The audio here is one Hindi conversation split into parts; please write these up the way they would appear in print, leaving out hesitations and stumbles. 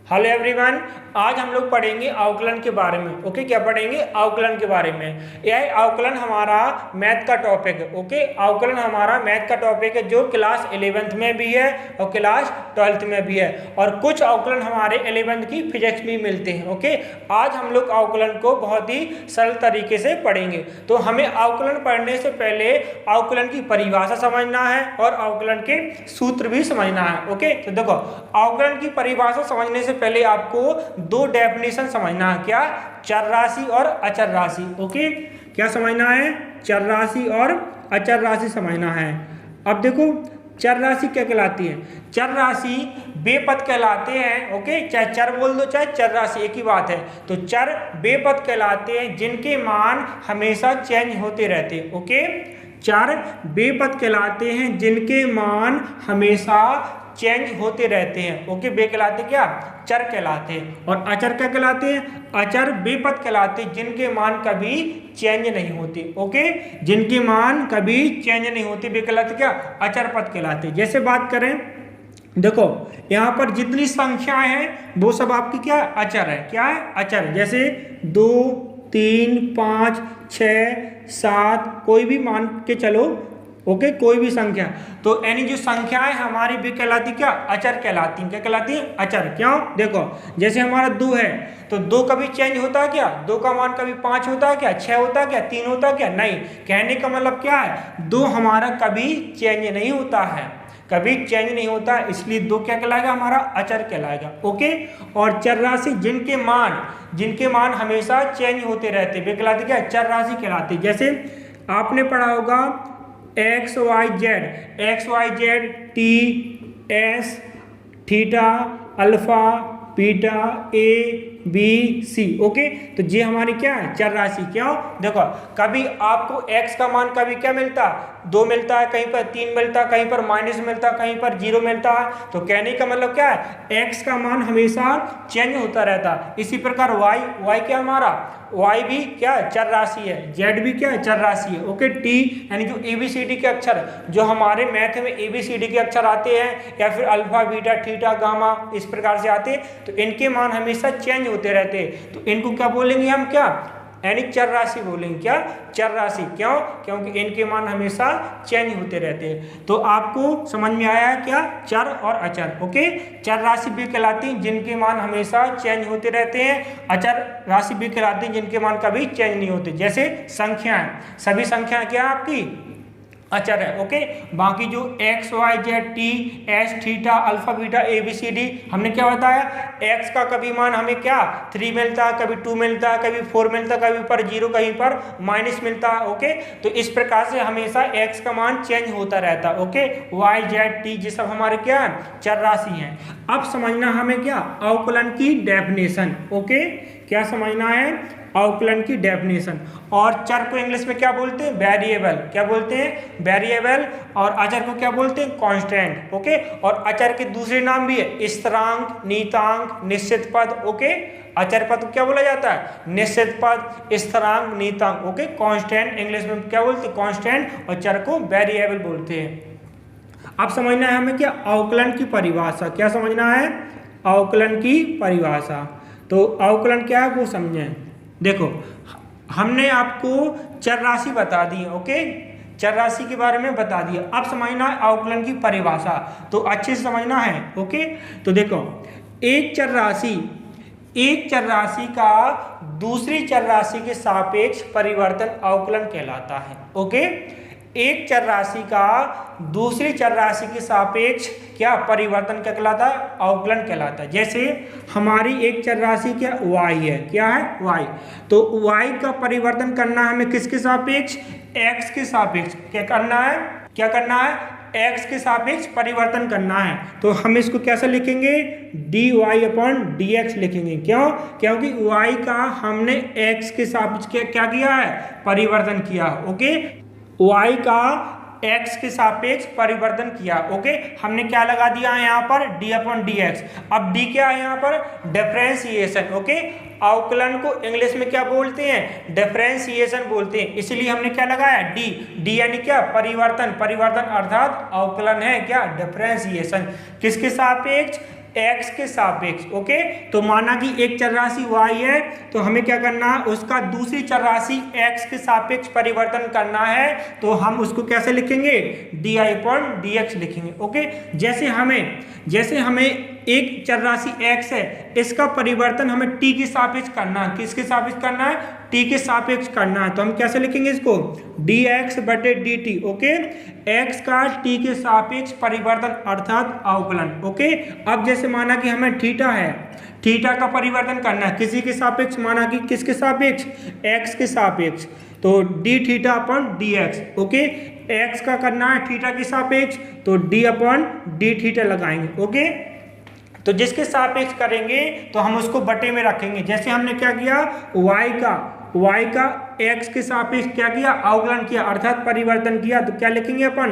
हेलो एवरीवन, आज हम लोग पढ़ेंगे अवकलन के बारे में। ओके, क्या पढ़ेंगे? अवकलन के बारे में। यह अवकलन हमारा मैथ का टॉपिक है। ओके, अवकलन हमारा मैथ का टॉपिक है जो क्लास 11th में भी है और क्लास 12th में भी है, और कुछ अवकलन हमारे 11th की फिजिक्स में मिलते हैं। ओके, आज हम लोग अवकलन को बहुत ही सरल तरीके से पढ़ेंगे। तो हमें अवकलन पढ़ने से पहले अवकलन की परिभाषा समझना है और अवकलन के सूत्र भी समझना है। ओके, तो देखो, अवकलन की परिभाषा समझने से पहले आपको दो डेफिनेशन समझना है। क्या? चर राशि और अचर राशि। ओके, क्या समझना है? चर राशि और अचर राशि समझना है। अब देखो, चर राशि क्या कहलाती है? चर राशि वे पद कहलाते हैं। ओके, चाहे चर बोल दो चाहे चर राशि, एक ही बात है। तो चर वे पद कहलाते हैं जिनके मान हमेशा चेंज होते रहते हैं। ओके, चर वे पद कहलाते हैं जिनके मान हमेशा चेंज होते रहते हैं। ओके, वे कहलाते क्या? चर कहलाते हैं। और अचर क्या कहलाते हैं? अचर वे पद कहलाते हैं जिनके मान कभी चेंज नहीं होते। ओके, जिनके मान कभी चेंज नहीं होते वे कहलाते क्या? अचर पद कहलाते हैं। जैसे बात करें, देखो यहाँ पर जितनी संख्याएं हैं वो सब आपकी क्या? अचर है। क्या है? अचर। जैसे 2, 3, 5, 6, 7, कोई भी मान के चलो। ओके, कोई भी संख्या, तो यानी जो संख्याएं हमारी भी कहलाती क्या? अचर कहलाती हैं। क्या कहलाती हैं? अचर। क्यों? देखो, जैसे हमारा 2 है तो 2 कभी चेंज होता है क्या? 2 का मान कभी 5 होता है क्या? 6 होता है क्या? 3 होता है क्या? नहीं। कहने का मतलब क्या है? 2 हमारा कभी चेंज नहीं होता है, कभी चेंज नहीं होता, इसलिए 2 क्या कहलाएगा? हमारा अचर कहलाएगा। ओके, और चर राशि जिनके मान हमेशा चेंज होते रहते वे कहलाते क्या? चर राशि कहलाते। जैसे आपने पढ़ा होगा X Y Z T S theta alpha beta A B C. Okay, तो ये हमारी क्या है? चर राशि। क्यों? देखो, कभी आपको x का मान कभी क्या मिलता? 2 मिलता है, कहीं पर 3 मिलता है, कहीं पर माइनस मिलता है, कहीं पर 0 मिलता है। तो कहने का मतलब क्या है? x का मान हमेशा चेंज होता रहता है। इसी प्रकार y क्या हमारा? y भी क्या? चर राशि है। z भी क्या है? चर राशि है। ओके, t यानी जो ABCD के अक्षर जो हमारे मैथ में ABCD के अक्षर आते हैं, या फिर अल्फा बीटा थीटा गामा इस प्रकार से आते हैं, तो इनके मान हमेशा चेंज होते रहते हैं। तो इनको क्या बोलेंगे हम? क्या? यानी चर राशि बोलेंगे। क्या? चर राशि। क्यों? क्योंकि इनके मान हमेशा चेंज होते रहते हैं। तो आपको समझ में आया है क्या? चर और अचर। ओके, चर राशि भी कहलाती है जिनके मान हमेशा चेंज होते रहते हैं, अचर राशि भी कहलाती है जिनके मान कभी चेंज नहीं होते। जैसे संख्याएं, सभी संख्याएं क्या आपकी? अचर है। ओके, बाकी जो X Y Z T S theta alpha beta A B C D हमने क्या बताया? एक्स का कभी मान हमें क्या? 3 मिलता है, कभी 2 मिलता है, कभी 4 मिलता है, कभी पर 0, कहीं पर माइनस मिलता है। ओके, तो इस प्रकार से हमेशा एक्स का मान चेंज होता रहता है। ओके, वाई जेड टी ये सब हमारे क्या है? चर राशि हैं। अब समझना हमें क्या? अवकलन की डेफिनेशन। ओके, क्या समझना है? अवकलन की डेफिनेशन। और चर को इंग्लिश में क्या बोलते हैं? वेरिएबल। क्या बोलते हैं? वेरिएबल। और अचर को क्या बोलते हैं? कांस्टेंट। ओके, और अचर के दूसरे नाम भी है, स्थिरांक, नियतांक, निश्चित पद। ओके, अचर पद को क्या बोला जाता है? निश्चित पद, स्थिरांक, नियतांक। ओके, कांस्टेंट इंग्लिश में क्या बोलते हैं? कांस्टेंट। और चर को वेरिएबल बोलते हैं। अब समझना है हमें क्या? अवकलन की परिभाषा। क्या समझना है? अवकलन की परिभाषा। तो अवकलन क्या है वो समझें। देखो, हमने आपको चर राशि बता दी है। ओके, चर राशि के बारे में बता दिया। अब समझना है अवकलन की परिभाषा, तो अच्छे से समझना है। ओके, तो देखो, एक चर राशि का दूसरी चर राशि के सापेक्ष परिवर्तन अवकलन कहलाता है। ओके, एक चर राशि का दूसरी चर राशि के सापेक्ष क्या परिवर्तन क्या कहलाता है? अवकलन कहलाता है। जैसे हमारी एक चर राशि क्या? y है। क्या है? y। तो y का परिवर्तन करना है हमें किसके सापेक्ष? x के सापेक्ष। क्या करना है? क्या करना है? x के सापेक्ष परिवर्तन करना है। तो हम इसको कैसे लिखेंगे? dy/dx लिखेंगे। क्यों? क्योंकि y का हमने x के सापेक्ष क्या किया है? परिवर्तन किया। ओके, y का x के सापेक्ष परिवर्तन किया। ओके, हमने क्या लगा दिया है यहाँ पर? d/dx। अब d क्या है यहाँ पर? डिफरेंशिएशन। ओके, अवकलन को इंग्लिश में क्या बोलते हैं? डिफरेंशिएशन बोलते हैं, इसलिए हमने क्या लगाया? d यानी क्या? परिवर्तन। परिवर्तन अर्थात अवकलन है क्या? डिफरेंशिएशन। किसके सापेक्ष? x के सापेक्ष। ओके, तो माना कि एक चर राशि y है, तो हमें क्या करना है, उसका दूसरी चर राशि x के सापेक्ष परिवर्तन करना है। तो हम उसको कैसे लिखेंगे, di/dx लिखेंगे। ओके, जैसे हमें एक चर राशि x है, इसका परिवर्तन हमें t के सापेक्ष करना है। किसके सापेक्ष करना है, t के सापेक्ष करना है। तो हम कैसे लिखेंगे इसको, dx/dt। ओके, x का t के सापेक्ष परिवर्तन अर्थात अवकलन। ओके, अब जैसे माना कि हमें थीटा है, थीटा का परिवर्तन करना है किसी के सापेक्ष, माना कि किसके सापेक्ष, x के सापेक्ष, तो d/dx। ओके, x का करना है थीटा के सापेक्ष, तो d/dθ लगाएंगे। ओके, तो जिसके सापेक्ष करेंगे तो हम उसको बटे में रखेंगे। जैसे हमने क्या किया, y का x के सापेक्ष क्या किया, अवकलन किया अर्थात परिवर्तन किया, तो क्या लिखेंगे अपन,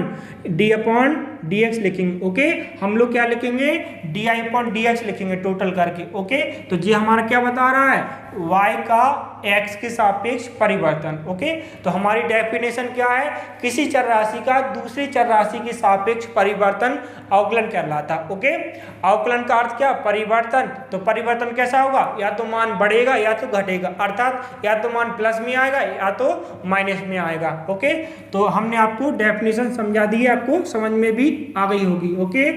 d/dx लिखेंगे। ओके, हम लोग क्या लिखेंगे, di/dx लिखेंगे टोटल करके। ओके, तो ये हमारा क्या बता रहा है, y का x के सापेक्ष परिवर्तन। ओके, तो हमारी डेफिनेशन क्या है, किसी चर राशि का दूसरी चर राशि के सापेक्ष परिवर्तन अवकलन कहलाता। ओके, अवकलन का अर्थ क्या, परिवर्तन। तो परिवर्तन कैसा होगा, या तो मान बढ़ेगा या तो घटेगा, अर्थात या तो मान प्लस में आएगा या तो माइनस में आएगा। ओके, तो हमने आपको डेफिनेशन समझा दी है, आपको समझ में भी आ गई होगी। ओके,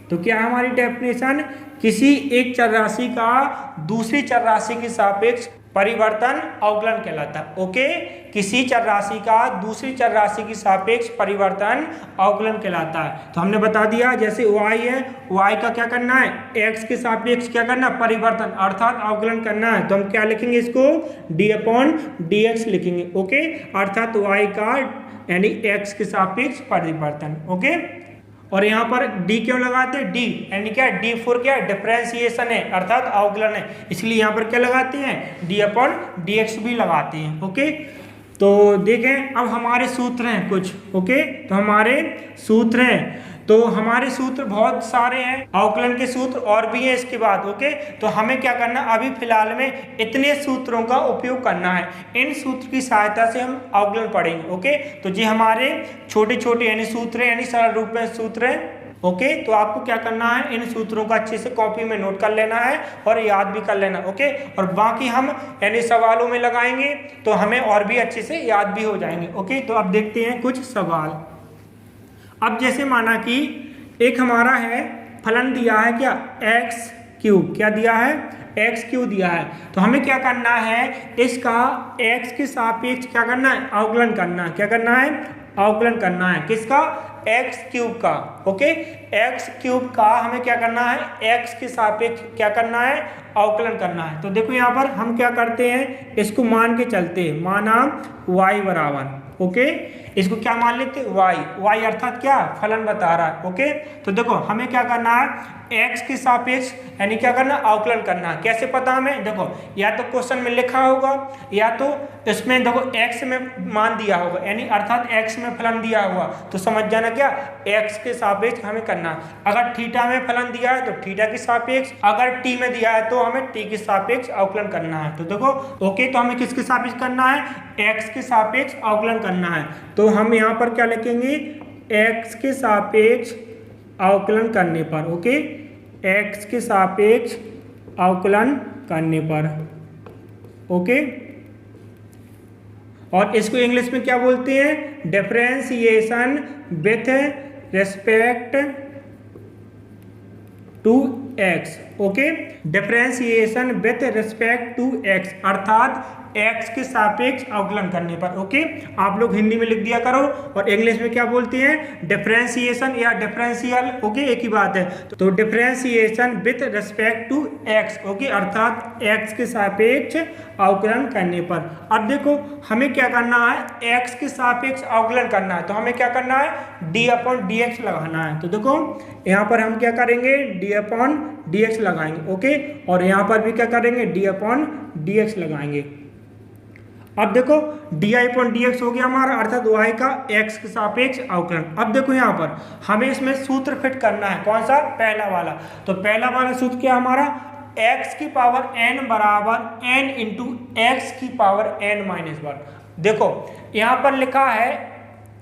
तो क्या है हमारी डेफिनेशन, किसी एक चर राशि का दूसरी चर राशि के सापेक्ष परिवर्तन अवकलन कहलाता है। ओके, किसी चर राशि का दूसरी चर राशि की सापेक्ष परिवर्तन अवकलन कहलाता है। तो हमने बता दिया, जैसे y है, y का क्या करना है, x के सापेक्ष क्या करना, परिवर्तन अर्थात अवकलन करना है। तो हम क्या लिखेंगे इसको, d/dx लिखेंगे। ओके, अर्थात y का यानी x के सापेक्ष परिवर्तन। ओके, और यहाँ पर d क्यों लगाते हैं, d यानी क्या, d फॉर क्या, डिफरेंशिएशन है अर्थात अवकलन है, इसलिए यहाँ पर क्या लगाते हैं, d/dx भी लगाते हैं। ओके, तो देखें अब हमारे सूत्र हैं कुछ। ओके, तो हमारे सूत्र हैं, तो हमारे सूत्र बहुत सारे हैं, अवकलन के सूत्र और भी हैं इसके बाद। ओके, तो हमें क्या करना, अभी फिलहाल में इतने सूत्रों का उपयोग करना है, इन सूत्र की सहायता से हम अवकलन पढ़ेंगे। ओके, तो ये हमारे छोटे छोटे यानी सूत्र हैं, यानी सरल रूप में सूत्र हैं। ओके, तो आपको क्या करना है, इन सूत्रों का अच्छे से कॉपी में नोट कर लेना है और याद भी कर लेना। ओके, और बाकी हम यानी सवालों में लगाएंगे तो हमें और भी अच्छे से याद भी हो जाएंगे। ओके, तो अब देखते हैं कुछ सवाल। अब जैसे माना कि एक हमारा है फलन दिया है क्या, x³ क्या दिया है, x³ दिया है, तो हमें क्या करना है, इसका x के सापेक्ष क्या करना है, अवकलन करना है। क्या करना है, अवकलन करना है, किसका, x³ का। ओके, x³ का हमें क्या करना है, x के सापेक्ष क्या करना है, अवकलन करना है। तो देखो यहाँ पर हम क्या करते हैं, इसको मान के चलते हैं, माना y बराबर, ओके, इसको क्या मान लेते, y अर्थात क्या, फलन बता रहा है। ओके, तो देखो हमें क्या करना है, x के सापेक्ष यानी क्या करना, अवकलन करना है। कैसे पता हमें, देखो या तो क्वेश्चन में लिखा होगा या तो इसमें देखो x में मान दिया होगा, यानी अर्थात x में फलन दिया हुआ, तो समझ जाना क्या, x के सापेक्ष हमें करना है। अगर थीटा में फलन दिया है तो थीटा के सापेक्ष, अगर t में दिया है तो हमें t के सापेक्ष अवकलन करना है। तो देखो ओके, तो हमें किसके सापेक्ष करना है, x के सापेक्ष अवकलन करना है। तो हम यहाँ पर क्या लिखेंगे, x के सापेक्ष अवकलन करने पर। ओके, x के सापेक्ष अवकलन करने पर। ओके, और इसको इंग्लिश में क्या बोलते हैं, differentiation with respect to x। Okay, differentiation with respect to x अर्थात x के सापेक्ष अवकलन करने पर। ओके, आप लोग हिंदी में लिख दिया करो, और इंग्लिश में क्या बोलते हैं, डिफरेंशिएशन या डिफरेंशियल। ओके, एक ही बात है। तो differentiation with respect to x, okay, अर्थात x के सापेक्ष अवकलन करने पर। अब देखो हमें क्या करना है, x के सापेक्ष अवकलन करना है, तो हमें क्या करना है, d/dx लगाना है। तो देखो यहाँ पर हम क्या करेंगे, d/dx लगाएंगे। ओके, और यहाँ पर भी क्या करेंगे, d/dx लगाएंगे। अब देखो di/dx हो गया हमारा, अर्थात y का x के सापेक्ष अवकलन। अब देखो यहाँ पर हमें इसमें सूत्र फिट करना है, कौन सा, पहला वाला। तो पहला वाला सूत्र क्या हमारा, x की पावर n बराबर n इंटू x की पावर n-1। देखो यहाँ पर लिखा है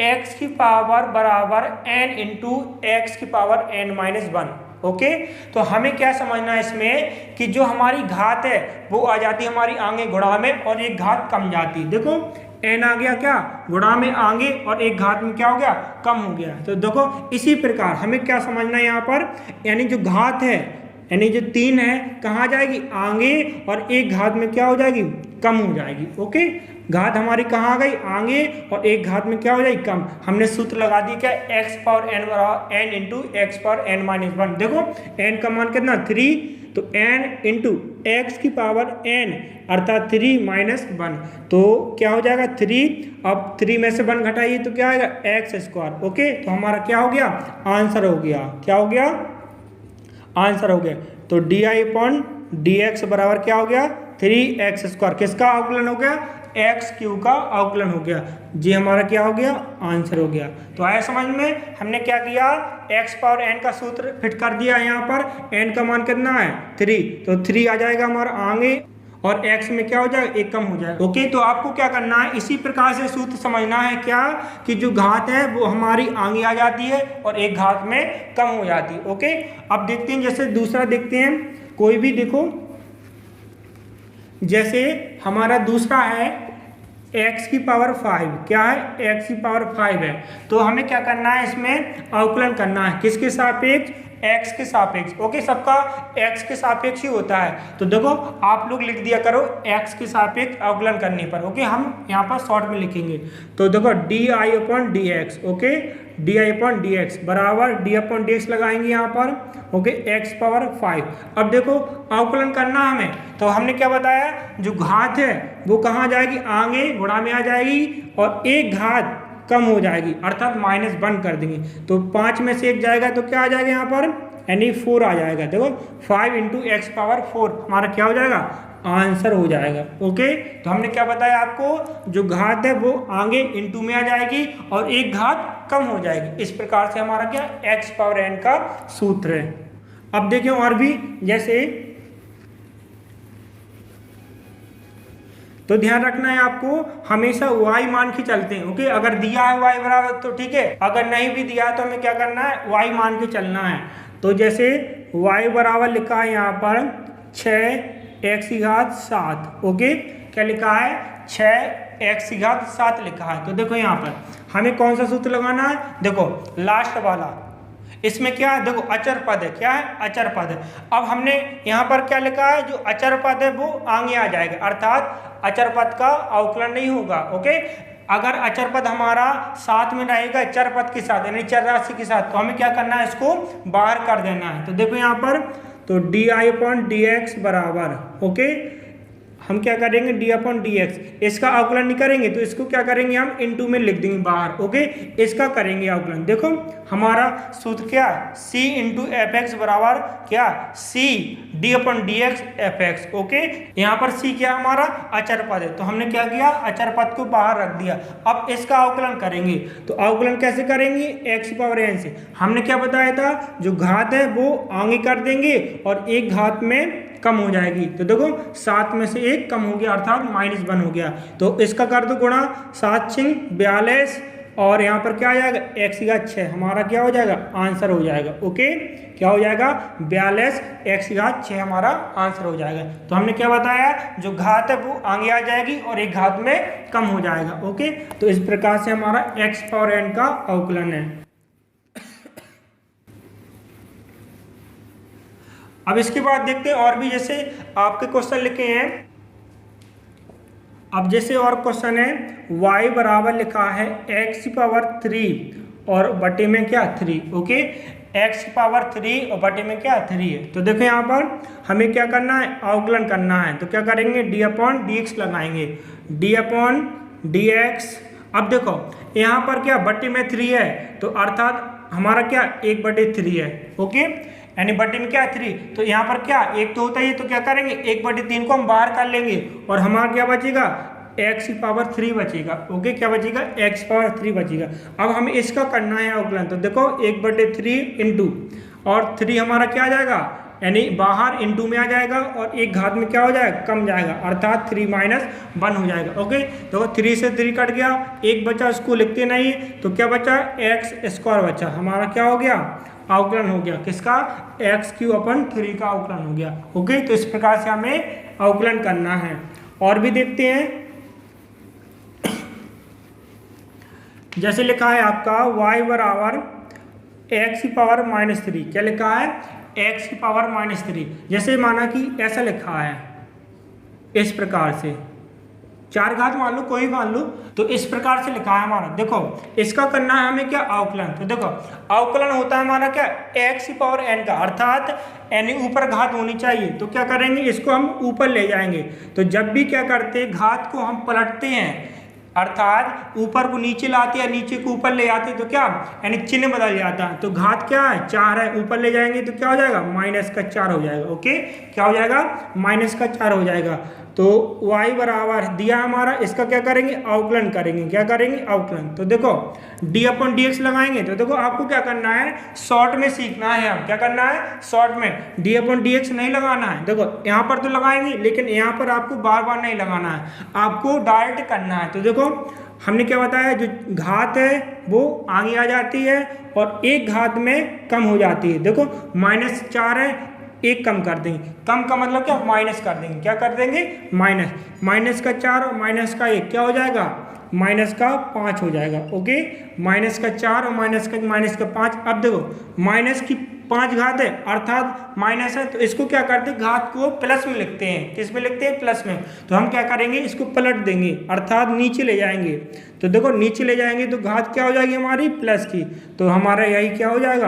x की पावर बराबर n इंटू x की पावर n-1। ओके, तो हमें क्या समझना है इसमें कि जो हमारी घात है वो आ जाती है हमारी आगे गुणा में और एक घात कम जाती है। देखो n आ गया क्या गुणा में आगे और एक घात में क्या हो गया कम हो गया। तो देखो इसी प्रकार हमें क्या समझना है यहाँ पर, यानी जो घात है यानी जो 3 है कहाँ जाएगी आगे और एक घात में क्या हो जाएगी कम हो जाएगी। ओके, घात हमारी कहाँ आ गई आगे और एक घात में क्या हो जाएगी कम। हमने सूत्र लगा दी क्या x पावर n बराबर n into x power n minus 1। देखो n का मान कितना 3, तो n इंटू एक्स की पावर n अर्थात 3 माइनस 1, तो क्या हो जाएगा 3। अब 3 में से 1 घटाइए तो क्या आएगा एक्स स्क्वायर। ओके, तो हमारा क्या हो गया आंसर हो गया, क्या हो गया आंसर हो गया। तो D I upon D x बराबर क्या हो गया 3x स्क्वायर, किसका अवकलन हो गया एक्स क्यू का अवकलन हो गया। जी हमारा क्या हो गया आंसर हो गया। तो आया समझ में, हमने क्या किया x पावर n का सूत्र फिट कर दिया। यहाँ पर n का मान कितना है 3, तो 3 आ जाएगा हमारा आगे और x में क्या हो जाएगा एक कम हो जाएगा। ओके, तो आपको क्या करना है इसी प्रकार से सूत्र समझना है क्या कि जो घात है वो हमारी आगे आ जाती है और एक घात में कम हो जाती है। ओके, अब देखते हैं जैसे दूसरा देखते हैं कोई भी, देखो जैसे हमारा दूसरा है x की पावर 5, क्या है x की पावर 5 है, तो हमें क्या करना है इसमें अवकलन करना है किसके सापेक्ष x के सापेक्ष। ओके, सबका x के सापेक्ष ही होता है, तो देखो आप लोग लिख दिया करो x के सापेक्ष अवकलन करने पर। ओके, हम यहाँ पर शॉर्ट में लिखेंगे, तो देखो D I upon D x. Okay, D I upon D x बराबर डी अपॉन डी एक्स लगाएंगे यहाँ पर। Okay, x power 5। अब देखो अवकलन करना हमें, तो हमने क्या बताया जो घात है वो कहाँ जाएगी आगे गुणा में आ जाएगी और एक घात कम हो जाएगी अर्थात -1 कर देंगे, तो 5 में से 1 जाएगा तो क्या आ जाएगा यहाँ पर यानी 4 आ जाएगा। देखो 5 इंटू एक्स पावर 4 हमारा क्या हो जाएगा आंसर हो जाएगा। ओके, तो हमने क्या बताया आपको जो घात है वो आगे इंटू में आ जाएगी और एक घात कम हो जाएगी। इस प्रकार से हमारा क्या x पावर n का सूत्र है। अब देखिए और भी, जैसे तो ध्यान रखना है आपको हमेशा y मान के चलते हैं। ओके, अगर दिया है y बराबर तो ठीक है, अगर नहीं भी दिया है तो हमें क्या करना है y मान के चलना है। तो जैसे y बराबर लिखा है यहाँ पर 6x की घात 7। ओके, क्या लिखा है 6x की घात 7 लिखा है। तो देखो यहाँ पर हमें कौन सा सूत्र लगाना है, देखो लास्ट वाला, इसमें क्या है देखो अचर पद है, क्या है अचर पद है। अब हमने यहाँ पर क्या लिखा है जो अचर पद है वो आगे आ जाएगा अर्थात अचर पद का अवकलन नहीं होगा। ओके, अगर अचर पद हमारा साथ में रहेगा चर पद के साथ यानी चर राशि के साथ, तो हमें क्या करना है इसको बाहर कर देना है। तो देखो यहाँ पर तो D I upon D x बराबर, ओके हम क्या करेंगे डी अपॉन डी एक्स, इसका अवकलन नहीं करेंगे तो इसको क्या करेंगे हम इनटू में लिख देंगे बाहर। ओके, इसका करेंगे अवकलन। देखो हमारा सूत्र क्या c इंटू एफ एक्स बराबर क्या c D upon D x F x. Okay, यहाँ पर c क्या हमारा अचर पद है, तो हमने क्या किया अचर पद को बाहर रख दिया। अब इसका अवकलन करेंगे, तो अवकलन कैसे करेंगे x पावर n से। हमने क्या बताया था जो घात है वो आगे कर देंगे और एक घात में कम हो जाएगी। तो देखो 7 में से 1 कम हो गया अर्थात -1 हो गया, तो इसका कर दो गुणा 7 6 42 और यहाँ पर क्या आ जाएगा x की घात 6 हमारा क्या हो जाएगा आंसर हो जाएगा। ओके, क्या हो जाएगा 42 x की घात 6 हमारा आंसर हो जाएगा। तो हमने क्या बताया जो घात है वो आगे आ जाएगी और एक घात में कम हो जाएगा। ओके, तो इस प्रकार से हमारा x पावर n का अवकलन है। अब इसके बाद देखते हैं और भी, जैसे आपके क्वेश्चन लिखे हैं। अब जैसे और क्वेश्चन है y बराबर लिखा है x की पावर 3 और बटे में क्या 3। ओके, x की पावर 3 और बटे में क्या 3 है। तो देखो यहाँ पर हमें क्या करना है अवकलन करना है, तो क्या करेंगे डी अपॉन डी एक्स लगाएंगे, डी अपॉन डी एक्स। अब देखो यहाँ पर क्या बटे में 3 है तो अर्थात हमारा क्या 1/3 है। ओके, यानी बटे में क्या 3, तो यहाँ पर क्या 1 तो होता ही है, तो क्या करेंगे 1/3 को हम बाहर कर लेंगे और हमारा क्या बचेगा x की पावर 3 बचेगा। ओके, क्या बचेगा x पावर 3 बचेगा। अब हमें इसका करना है अवकलन, तो देखो 1/3 इंटू और 3 हमारा क्या आ जाएगा यानी बाहर इंटू में आ जाएगा और एक घात में क्या हो जाएगा कम जाएगा अर्थात 3 - 1 हो जाएगा। ओके, तो 3 से 3 कट गया, एक बचा उसको लिखते नहीं, तो क्या बचा x स्क्वायर बचा हमारा क्या हो गया अवकलन हो गया, किसका, x³/3 का अवकलन हो गया। ओके, तो इस प्रकार से हमें अवकलन करना है। और भी देखते हैं, जैसे लिखा है आपका y x⁻−3, क्या लिखा है, x⁻−3। जैसे माना कि ऐसा लिखा है, इस प्रकार से 4 घात मान लो, कोई मान लो, तो इस प्रकार से लिखा है हमारा। देखो इसका करना है हमें क्या, अवकलन। तो देखो अवकलन होता है हमारा क्या, x⁻n का, अर्थात n ऊपर घात होनी चाहिए। तो क्या करेंगे, इसको हम ऊपर ले जाएंगे। तो जब भी क्या करते हैं, घात को हम पलटते हैं, अर्थात ऊपर को नीचे लाते या नीचे को ऊपर ले आते, तो क्या यानी चिन्ह बदल जाता है। तो घात क्या है, 4 है, ऊपर ले जाएंगे तो क्या हो जाएगा, -4 हो जाएगा। ओके, क्या हो जाएगा, -4 हो जाएगा। तो y बराबर दिया हमारा, इसका क्या करेंगे, अवकलन करेंगे। क्या करेंगे, अवकलन। तो देखो d/dx लगाएंगे। तो देखो आपको क्या करना है, शॉर्ट में सीखना है। हम क्या करना है, शॉर्ट में d/dx नहीं लगाना है। देखो यहाँ पर तो लगाएंगे, लेकिन यहाँ पर आपको बार बार नहीं लगाना है, आपको डायरेक्ट करना है। तो देखो हमने क्या बताया, जो घात है वो आगे आ जाती है और एक घात में कम हो जाती है। देखो -4 है, एक कम कर देंगे, कम का मतलब क्या, माइनस कर देंगे। क्या कर देंगे, -4 और -1 क्या हो जाएगा, -5 हो जाएगा। ओके, -4 और -5। अब देखो -5 घात है, अर्थात माइनस है, तो इसको क्या करते हैं, घात को प्लस में लिखते हैं। किस में लिखते हैं, प्लस में। तो हम क्या करेंगे, इसको पलट देंगे, अर्थात नीचे ले जाएंगे। तो देखो नीचे ले जाएंगे तो घात क्या हो जाएगी हमारी, प्लस की। तो हमारा यही क्या हो जाएगा,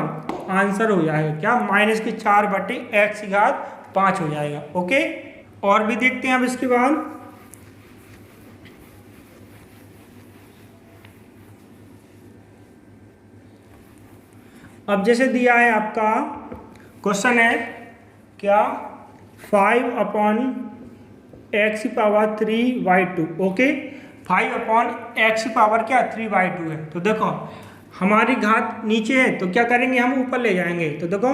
आंसर हो जाएगा क्या, -4/x⁵ हो जाएगा। ओके, और भी देखते हैं अब इसके बाद। अब जैसे दिया है आपका क्वेश्चन है क्या, 5/x⁻3/2। ओके, 5/x⁻3/2 है। तो देखो हमारी घात नीचे है, तो क्या करेंगे, हम ऊपर ले जाएंगे। तो देखो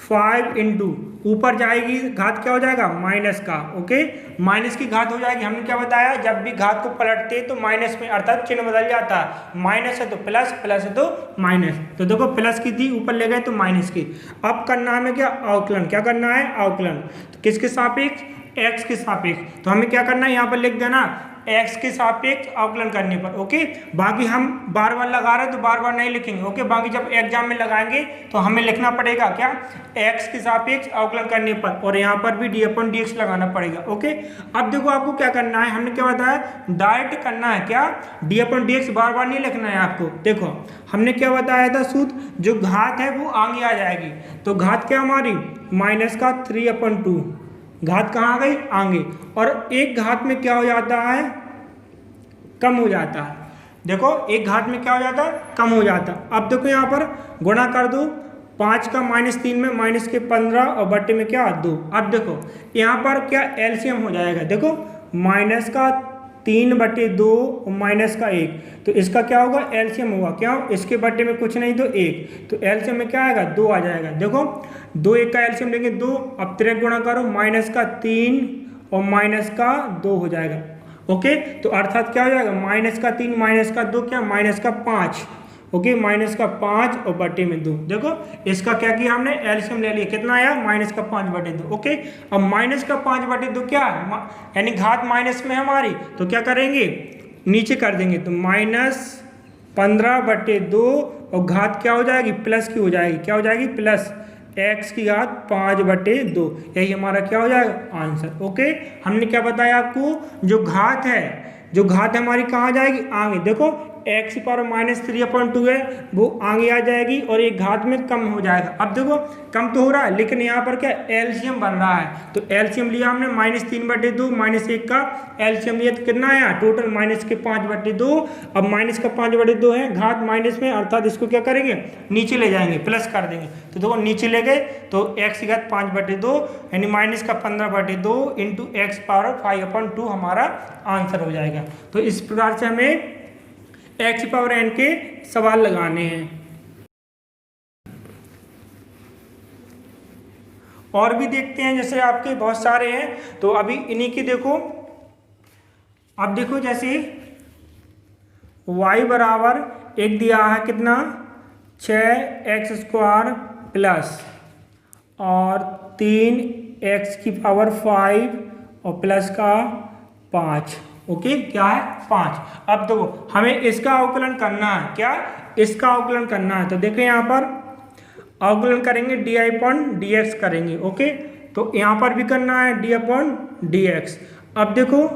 5 इंटू ऊपर जाएगी, घात क्या हो जाएगा, माइनस का। ओके, माइनस की घात हो जाएगी। हमने क्या बताया, जब भी घात को पलटते तो माइनस में, अर्थात चिन्ह बदल जाता है। माइनस है तो प्लस, प्लस है तो माइनस। तो देखो प्लस की थी, ऊपर ले गए तो माइनस की। अब करना है हमें क्या, अवकलन। क्या करना है, अवकलन। तो किसके सापेक्ष, एक्स के सापेक्ष। तो हमें क्या करना है, यहाँ पर लिख देना x के सापेक्ष अवकलन करने पर। ओके, बाकी हम बार बार लगा रहे हैं तो बार बार नहीं लिखेंगे। ओके, बाकी जब एग्जाम में लगाएंगे तो हमें लिखना पड़ेगा क्या, x के सापेक्ष अवकलन करने पर, और यहाँ पर भी d/dx लगाना पड़ेगा। ओके, अब देखो आपको क्या करना है, हमने क्या बताया, डायरेक्ट करना है। क्या, d/dx बार बार नहीं लिखना है आपको। देखो हमने क्या बताया था, सूत्र, जो घात है वो आगे आ जाएगी। तो घात क्या हमारी, -3/2, घात कहाँ आ गई, आगे। और एक घात में क्या हो जाता है, कम हो जाता है। देखो एक घात में क्या हो जाता है, कम हो जाता है। अब देखो यहाँ पर गुणा कर दो, 5 का -3 में -15 और बट्टे में क्या, 2। अब देखो यहाँ पर क्या एलसीएम हो जाएगा। देखो -3/2 और -1, तो इसका क्या होगा, एलसीएम होगा। क्या, इसके बट्टे में कुछ नहीं तो 1, तो एलसीएम में क्या आएगा, 2 आ जाएगा। देखो 2 1 का एलसीएम लेंगे 2, अब 3 गुणा करो, -3 और -2 हो जाएगा। ओके, तो अर्थात क्या हो जाएगा, -3 -2 क्या, -5। ओके, -5 और बट्टे में 2। देखो इसका क्या किया हमने, एलसीएम ले लिया, कितना आया, -5/2। ओके, अब -5/2 क्या है, यानी घात माइनस में हमारी, तो क्या करेंगे, नीचे कर देंगे। तो -15/2 और घात क्या हो जाएगी, प्लस की हो जाएगी। क्या हो जाएगी, प्लस x की घात 5/2। यही हमारा क्या हो जाएगा, आंसर। ओके, हमने क्या बताया आपको, जो घात है, जो घात हमारी कहाँ जाएगी, आगे। देखो x⁻−3/2 है, वो आगे आ जाएगी और एक घात में कम हो जाएगा। अब देखो कम तो हो रहा है, लेकिन यहाँ पर क्या एलसीएम बन रहा है। तो एलसीएम लिया हमने, -3/2 -1 का एलसीएम लिया, तो कितना आया टोटल, -5/2। अब -5/2 है, घात माइनस में, अर्थात इसको क्या करेंगे, नीचे ले जाएंगे, प्लस कर देंगे। तो देखो नीचे ले गए तो x की घात 5/2 यानी -15/2 इंटू x⁻5/2 हमारा आंसर हो जाएगा। तो इस प्रकार से हमें x⁻n के सवाल लगाने हैं। और भी देखते हैं, जैसे आपके बहुत सारे हैं, तो अभी इन्हीं की देखो। अब देखो जैसे y बराबर एक दिया है कितना, 6x² प्लस और 3x⁵ और प्लस का 5। ओके, क्या है 5। अब देखो हमें इसका अवकलन करना है, क्या इसका अवकलन करना है। तो देखो यहाँ पर अवकलन करेंगे d/dx करेंगे। ओके, तो यहाँ पर भी करना है d/dx। अब देखो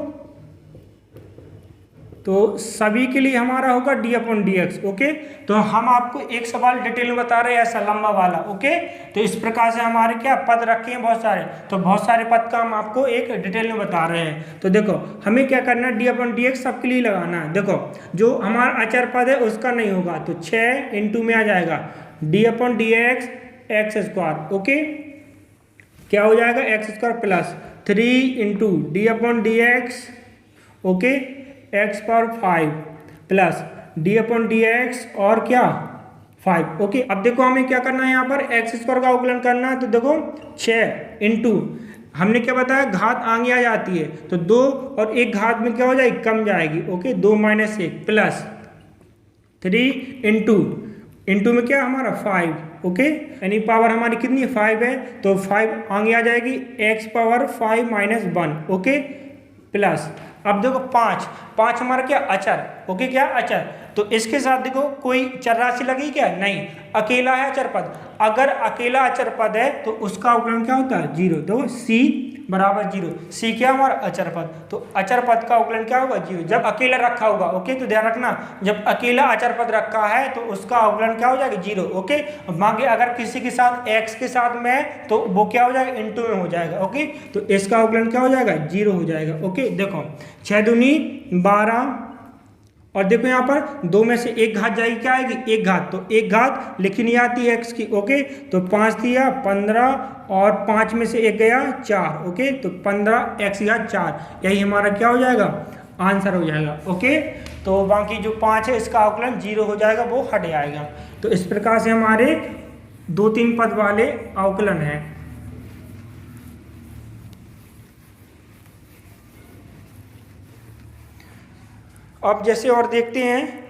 तो सभी के लिए हमारा होगा d/dx। ओके, तो हम आपको एक सवाल डिटेल में बता रहे हैं ऐसा लंबा वाला। ओके, तो इस प्रकार से हमारे क्या पद रखे हैं बहुत सारे, तो बहुत सारे पद का हम आपको एक डिटेल में बता रहे हैं। तो देखो हमें क्या करना है, d/dx सबके लिए लगाना है। देखो जो हमारा अचर पद है उसका नहीं होगा, तो 6 इंटू में आ जाएगा d/dx x²। ओके, क्या हो जाएगा x² plus 3 into d/dx okay x⁵ plus d/dx और क्या 5। ओके, अब देखो हमें क्या करना है, यहाँ पर x² का अवकलन करना है। तो देखो 6 इंटू हमने क्या बताया, घात आगे आ जाती है तो 2 और 1 घात में क्या हो जाएगी, कम जाएगी। ओके, 2 - 1 प्लस 3 इंटू में क्या हमारा 5। ओके, यानी पावर हमारी कितनी 5 है, तो 5 आगे आ जाएगी x⁵ - 1। ओके, प्लस अब देखो 5 हमारा क्या अचर। ओके, क्या अचर, तो इसके साथ देखो कोई चर राशि लगी क्या, नहीं, अकेला है अचर पद। अगर अकेला अचर पद है तो उसका अवकलन क्या होता है 0। तो c बराबर 0, c क्या हमारा अचर पद, तो अचर पद का अवकलन क्या होगा 0 जब अकेला रखा होगा। ओके, तो ध्यान रखना जब अकेला अचर पद रखा है तो उसका अवकलन क्या हो जाएगा 0। ओके, मांगे अगर किसी के साथ x के साथ में है तो वो क्या हो जाएगा इंटू में हो जाएगा। ओके, तो इसका अवकलन क्या हो जाएगा 0 हो जाएगा। ओके, देखो 6 दूनी 12 और देखो यहाँ पर 2 में से 1 घात जाएगी, क्या आएगी 1 घात, तो 1 घात लिखी नहीं आती है x की। ओके, तो 5 दिया 15 और 5 में से 1 गया 4। ओके, तो 15x⁴, यही हमारा क्या हो जाएगा आंसर हो जाएगा। ओके, तो बाकी जो 5 है इसका अवकलन 0 हो जाएगा, वो हट जाएगा। तो इस प्रकार से हमारे 2-3 पद वाले अवकलन हैं। अब जैसे और देखते हैं,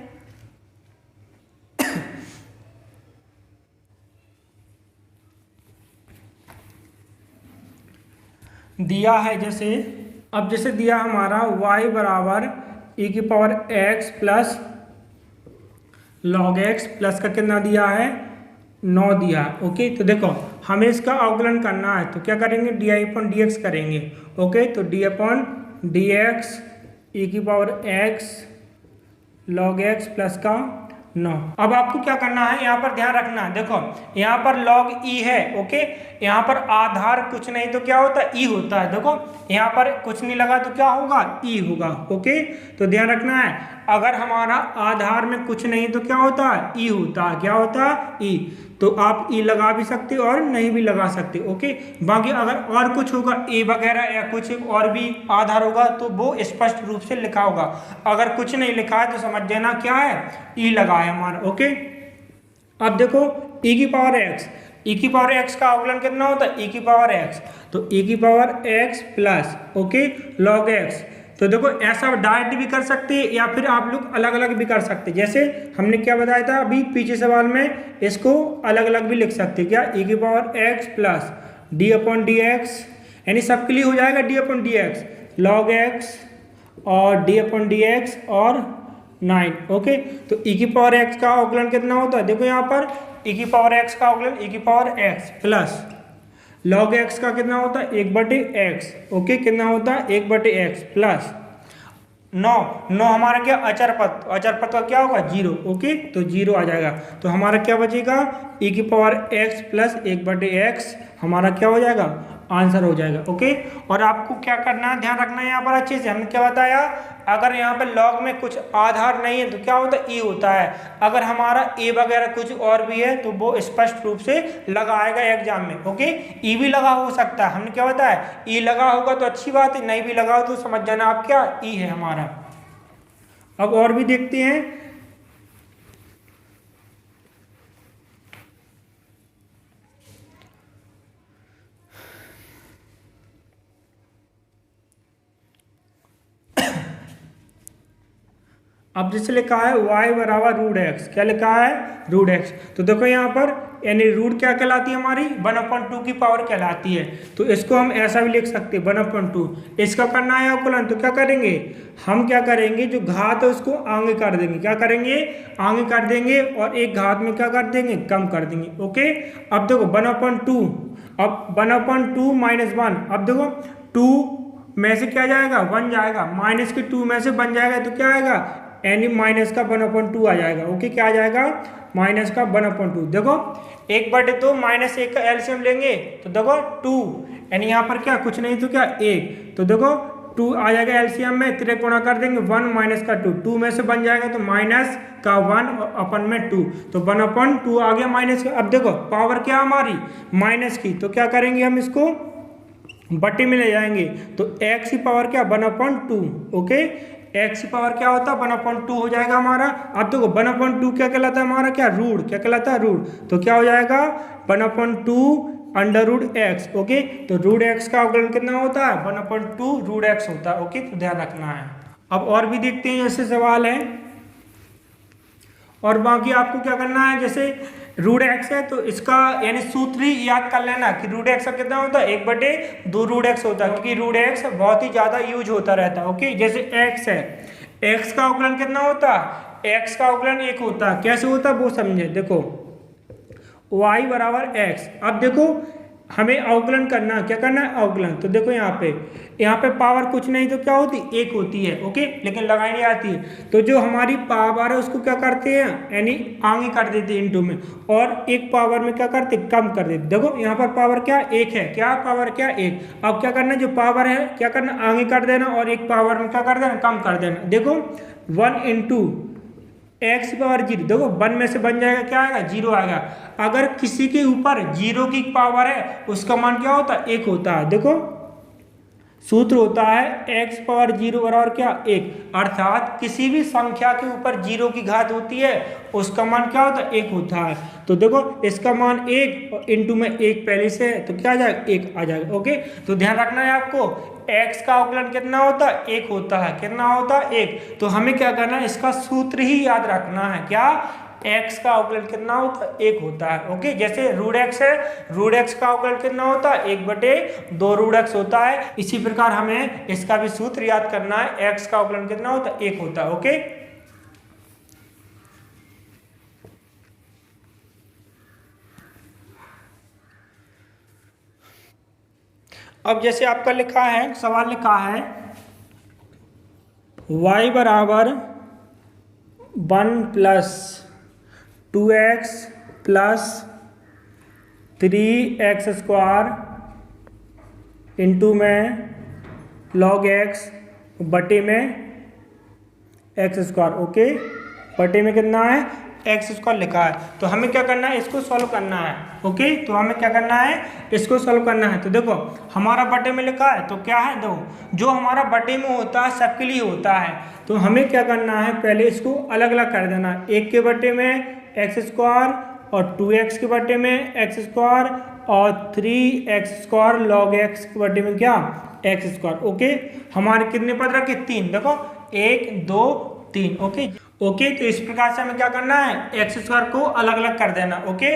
दिया है जैसे, अब जैसे दिया हमारा y बराबर e⁵x plus log x plus का कितना दिया है 9 दिया। ओके, तो देखो हमें इसका अवकलन करना है, तो क्या करेंगे d/dx करेंगे। ओके, तो d/dx e⁵x log x plus का 9। अब आपको क्या करना है, यहाँ पर ध्यान रखना, देखो यहाँ पर log e है। ओके, यहाँ पर आधार कुछ नहीं तो क्या होता है e होता है। देखो यहाँ पर कुछ नहीं लगा तो क्या होगा e होगा। ओके, तो ध्यान रखना है, अगर हमारा आधार में कुछ नहीं तो क्या होता है e होता है, क्या होता है e। तो आप e लगा भी सकते और नहीं भी लगा सकते। ओके, बाकी अगर और कुछ होगा a वगैरह या कुछ और भी आधार होगा तो वो स्पष्ट रूप से लिखा होगा। अगर कुछ नहीं लिखा है तो समझ लेना क्या है e लगा है हमारा। ओके, अब देखो e⁵x का अवकलन कितना होता है e⁵x, तो e⁵x plus okay log x। तो देखो ऐसा डायरेक्ट भी कर सकते हैं या फिर आप लोग अलग अलग भी कर सकते हैं। जैसे हमने क्या बताया था अभी पीछे सवाल में, इसको अलग अलग भी लिख सकते हैं, क्या e⁵x प्लस d/dx, यानी सबके लिए हो जाएगा d/dx log x और d/dx और 9। ओके, तो e⁵x का अवकलन कितना होता है, देखो यहाँ पर e⁵x का अवकलन e⁵x प्लस log x का कितना होता है 1/x। ओके, कितना होता है 1/x प्लस 9 हमारा क्या अचर पद का क्या होगा 0। ओके, तो 0 आ जाएगा, तो हमारा क्या बचेगा e⁵x प्लस 1/x हमारा क्या हो जाएगा आंसर हो जाएगा। ओके, और आपको क्या करना है ध्यान रखना है, यहाँ पर अच्छे से हमने क्या बताया, अगर यहाँ पर log में कुछ आधार नहीं है तो क्या होता है e होता है। अगर हमारा a वगैरह कुछ और भी है तो वो स्पष्ट रूप से लगाएगा एग्जाम में। ओके, e भी लगा हो सकता है, हमने क्या बताया e लगा होगा तो अच्छी बात है, नहीं भी लगा हो तो समझ जाना आप क्या e है हमारा। अब और भी देखते हैं, अब जैसे लिखा है y बराबर √x, क्या लिखा है √x। तो देखो यहाँ पर यानी रूट क्या कहलाती है हमारी 1/2 की पावर कहलाती है। तो इसको हम ऐसा भी लिख सकते हैं 1/2। इसका करना है अवकलन, तो क्या करेंगे हम, क्या करेंगे जो घात है उसको आगे कर देंगे, क्या करेंगे आगे कर देंगे, और एक घात में क्या कर देंगे कम कर देंगे। ओके, अब देखो 1/2, अब 1/2 माइनस 1, अब देखो 2 में से क्या जाएगा 1 जाएगा, माइनस के 2 में से 1 जाएगा, तो क्या आएगा यानी माइनस का 1/2 आ जाएगा। ओके, क्या आ जाएगा माइनस का 1/2। देखो 1/2 माइनस 1 का एलसीएम लेंगे तो देखो 2, यानी यहाँ पर क्या कुछ नहीं तो क्या 1, तो देखो 2 आ जाएगा एलसीएम में, त्रिकोणा कर देंगे 1 माइनस का 2, 2 में से बन जाएगा तो माइनस का 1 और अपन में 2, तो 1/2 आ गया माइनस का। अब देखो पावर क्या हमारी माइनस की, तो क्या करेंगे हम इसको बटे में ले जाएंगे, तो x की पावर क्या 1/2। ओके, x की पावर क्या होता है 1/2 हो जाएगा हमारा। अब देखो 1/2 क्या कहलाता है हमारा, क्या रूट, क्या कहलाता है रूट, तो क्या हो जाएगा 1/2√x। ओके, तो √x का अवकलन कितना होता है 1/2√x होता है। ओके, तो ध्यान रखना है। अब और भी देखते हैं जैसे सवाल है, और बाकी आपको क्या करना है, जैसे √x है तो इसका यानी सूत्र ही याद कर लेना कि √x का कितना होता है 1/2√x होता है, क्योंकि √x बहुत ही ज्यादा यूज होता रहता है। ओके, जैसे x है, x का अवकलन कितना होता है, x का अवकलन 1 होता है। कैसे होता है वो समझे, देखो y बराबर x। अब देखो हमें अवकलन करना, क्या करना है अवकलन, तो देखो यहाँ पे पावर कुछ नहीं तो क्या होती 1 होती है। ओके, लेकिन लगाई नहीं आती है, तो जो हमारी पावर है उसको क्या करते हैं यानी आगे कर देते हैं इंटू में, और एक पावर में क्या करते कम कर देते। देखो यहाँ पर पावर क्या 1 है, क्या पावर क्या 1। अब क्या करना, जो पावर है क्या करना आगे कर देना, और एक पावर में क्या कर देना कम कर देना। देखो 1 इंटू x की पावर 0, देखो 1 में से बन जाएगा क्या आएगा 0 आएगा। अगर किसी के ऊपर 0 की पावर है उसका मान क्या होता है 1 होता है। देखो सूत्र होता है x पावर 0 बराबर क्या 1, अर्थात किसी भी संख्या के ऊपर 0 की घात होती है उसका मान क्या होता है 1 होता है। तो देखो इसका मान 1 इंटू में 1 पहले से है तो क्या आ जाएगा 1 आ जाएगा। ओके, तो ध्यान रखना है आपको x का अवकलन कितना होता है 1 होता है, कितना होता है 1। तो हमें क्या करना है इसका सूत्र ही याद रखना है, क्या x का अवकलन कितना होता है 1 होता है। ओके, जैसे √x है, √x का अवकलन कितना होता है 1/2√x होता है। इसी प्रकार हमें इसका भी सूत्र याद करना है, x का अवकलन कितना होता है 1 होता है। ओके, अब जैसे आपका लिखा है, सवाल लिखा है y बराबर 1 + 2x + 3x² इंटू में log x बटे में x²। ओके, बटे में कितना है x² लिखा है, तो हमें क्या करना है इसको सॉल्व करना है। ओके, तो हमें क्या करना है इसको सॉल्व करना है। तो देखो हमारा बटे में लिखा है तो क्या है, दो जो हमारा बटे में होता है सबके लिए होता है, तो हमें क्या करना है पहले इसको अलग अलग कर देना है। 1 के बटे में x² और 2x के बटे में x² और 3x² log x के बटे में क्या x²। ओके, हमारे कितने पद रखे 3, देखो 1 2 3। ओके, तो इस प्रकार से हमें क्या करना है x² को अलग अलग कर देना। ओके,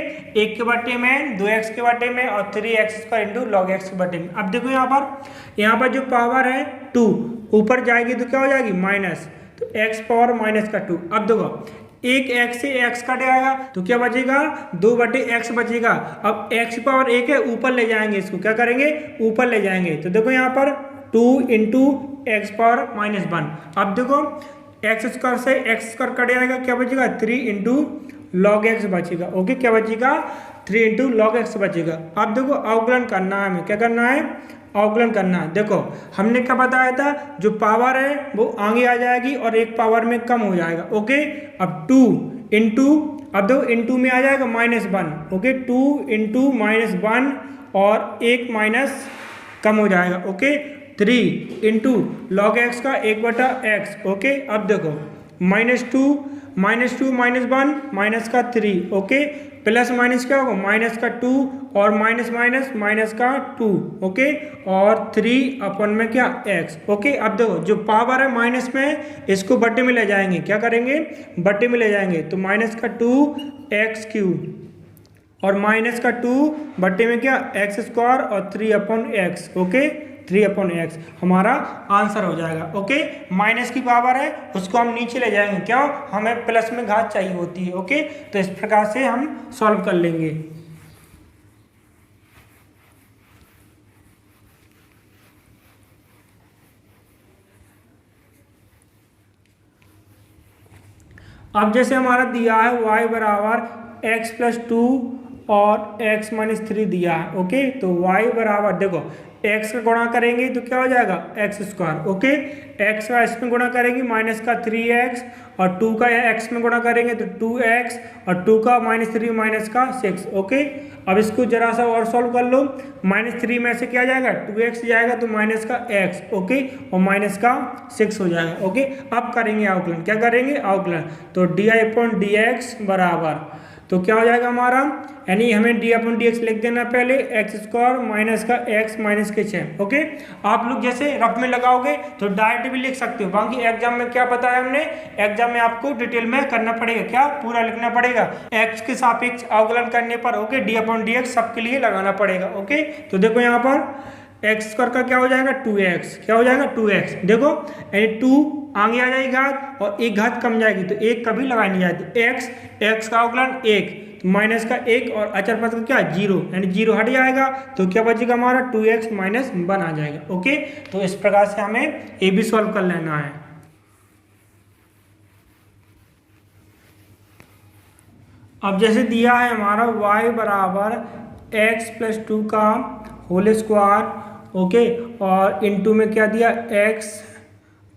1 के बटे में 2x के बटे में और 3x² इंटू log x के बटे में। अब देखो यहाँ पर जो पावर है 2 ऊपर जाएगी तो क्या हो जाएगी माइनस, तो x पावर -2। अब देखो एक x से x कट आएगा तो क्या बचेगा 2/x बचेगा। अब x पावर 1 है, ऊपर ले जाएंगे इसको, क्या करेंगे ऊपर ले जाएंगे, तो देखो यहाँ पर 2 इंटू x पावर -1। अब देखो x² से x² कट आएगा, क्या बचेगा 3 इंटू log x बचेगा। ओके, क्या बचेगा 3 इंटू log x बचेगा। अब देखो अवकलन करना है, हमें क्या करना है अवकलन करना है। देखो हमने क्या बताया था, जो पावर है वो आगे आ जाएगी और एक पावर में कम हो जाएगा। ओके, अब 2 इंटू, अब देखो इंटू में आ जाएगा -1। ओके, 2 इंटू -1 और एक माइनस कम हो जाएगा। ओके, 3 इंटू log x का 1/x। ओके, अब देखो -2 -1 माइनस का 3। ओके, प्लस माइनस क्या होगा -2 और माइनस का 2। ओके, और 3 अपन में क्या x। ओके, अब देखो जो पावर है माइनस में इसको बटे में ले जाएंगे, क्या करेंगे बटे में ले जाएंगे, तो -2 x³ और माइनस का 2 बट्टे में क्या एक्स स्क्वायर और 3/x, ओके 3/x हमारा आंसर हो जाएगा। ओके माइनस की पावर है उसको हम नीचे ले जाएंगे, क्यों हमें प्लस में घात चाहिए होती है। ओके तो इस प्रकार से हम सॉल्व कर लेंगे। अब जैसे हमारा दिया है y बराबर x+2 और x-3 दिया है। ओके तो y बराबर देखो x का गुणा करेंगे तो क्या हो जाएगा x²। ओके x का इसमें गुणा करेंगे माइनस का 3x और 2 का x में गुणा करेंगे तो 2x और 2 का -3 माइनस का 6। ओके अब इसको जरा सा और सॉल्व कर लो। -3 में से क्या जाएगा 2x जाएगा तो माइनस का x, ओके और माइनस का 6 हो जाएगा। ओके अब करेंगे अवकलन, क्या करेंगे अवकलन, तो di/dx बराबर तो क्या हो जाएगा हमारा, यानी हमें d/dx लिख देना पहले x² माइनस का x माइनस के 6। ओके आप लोग जैसे रफ में लगाओगे तो डायरेक्ट भी लिख सकते हो, बाकी एग्जाम में क्या पता है हमने एग्जाम में आपको डिटेल में करना पड़ेगा, क्या पूरा लिखना पड़ेगा x के सापेक्ष अवकलन करने पर। ओके d/dx सबके लिए लगाना पड़ेगा। ओके तो देखो यहाँ पर x² का क्या हो जाएगा 2x, क्या हो जाएगा 2x, देखो यानी 2 आगे आ जाएगी घात और एक घात कम जाएगी तो एक कभी लगाई नहीं जाती। x का अवकलन 1 तो माइनस का 1 और अचर पद का क्या 0, यानी 0 हट जाएगा तो क्या बचेगा हमारा 2x - 1 आ जाएगा। ओके तो इस प्रकार से हमें ये भी सॉल्व कर लेना है। अब जैसे दिया है हमारा y बराबर x+2 का होल स्क्वायर, ओके और इनटू में क्या दिया x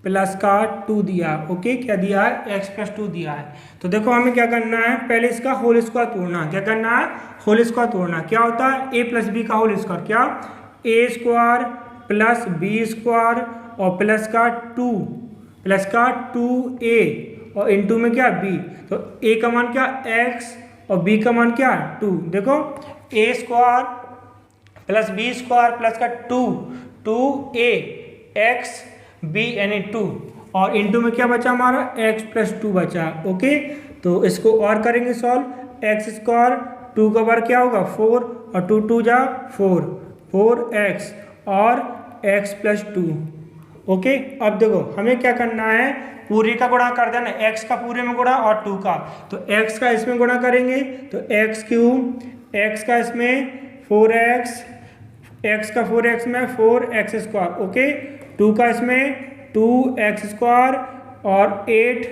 प्लस का 2 दिया। ओके क्या दिया है x+2 दिया है। तो देखो हमें क्या करना है, पहले इसका होल स्क्वायर तोड़ना, क्या करना है होल स्क्वायर तोड़ना। क्या होता है a+b का होल स्क्वायर, क्या a² प्लस b² और प्लस का 2a और इनटू में क्या b, तो a का मान क्या x और b का मान क्या 2। देखो a² प्लस b² प्लस का 2a x b यानी 2 और इनटू में क्या बचा हमारा x+2 बचा। ओके तो इसको और करेंगे सॉल्व, x² 2 का बार क्या होगा 4 और 2 2 जा 4x और x+2। ओके अब देखो हमें क्या करना है, पूरे का गुणा कर देना, x का पूरे में गुणा और 2 का, तो x का इसमें गुणा करेंगे तो x3, x का इसमें 4x, x का 4x में 4x²। ओके 2 का इसमें 2x² और 8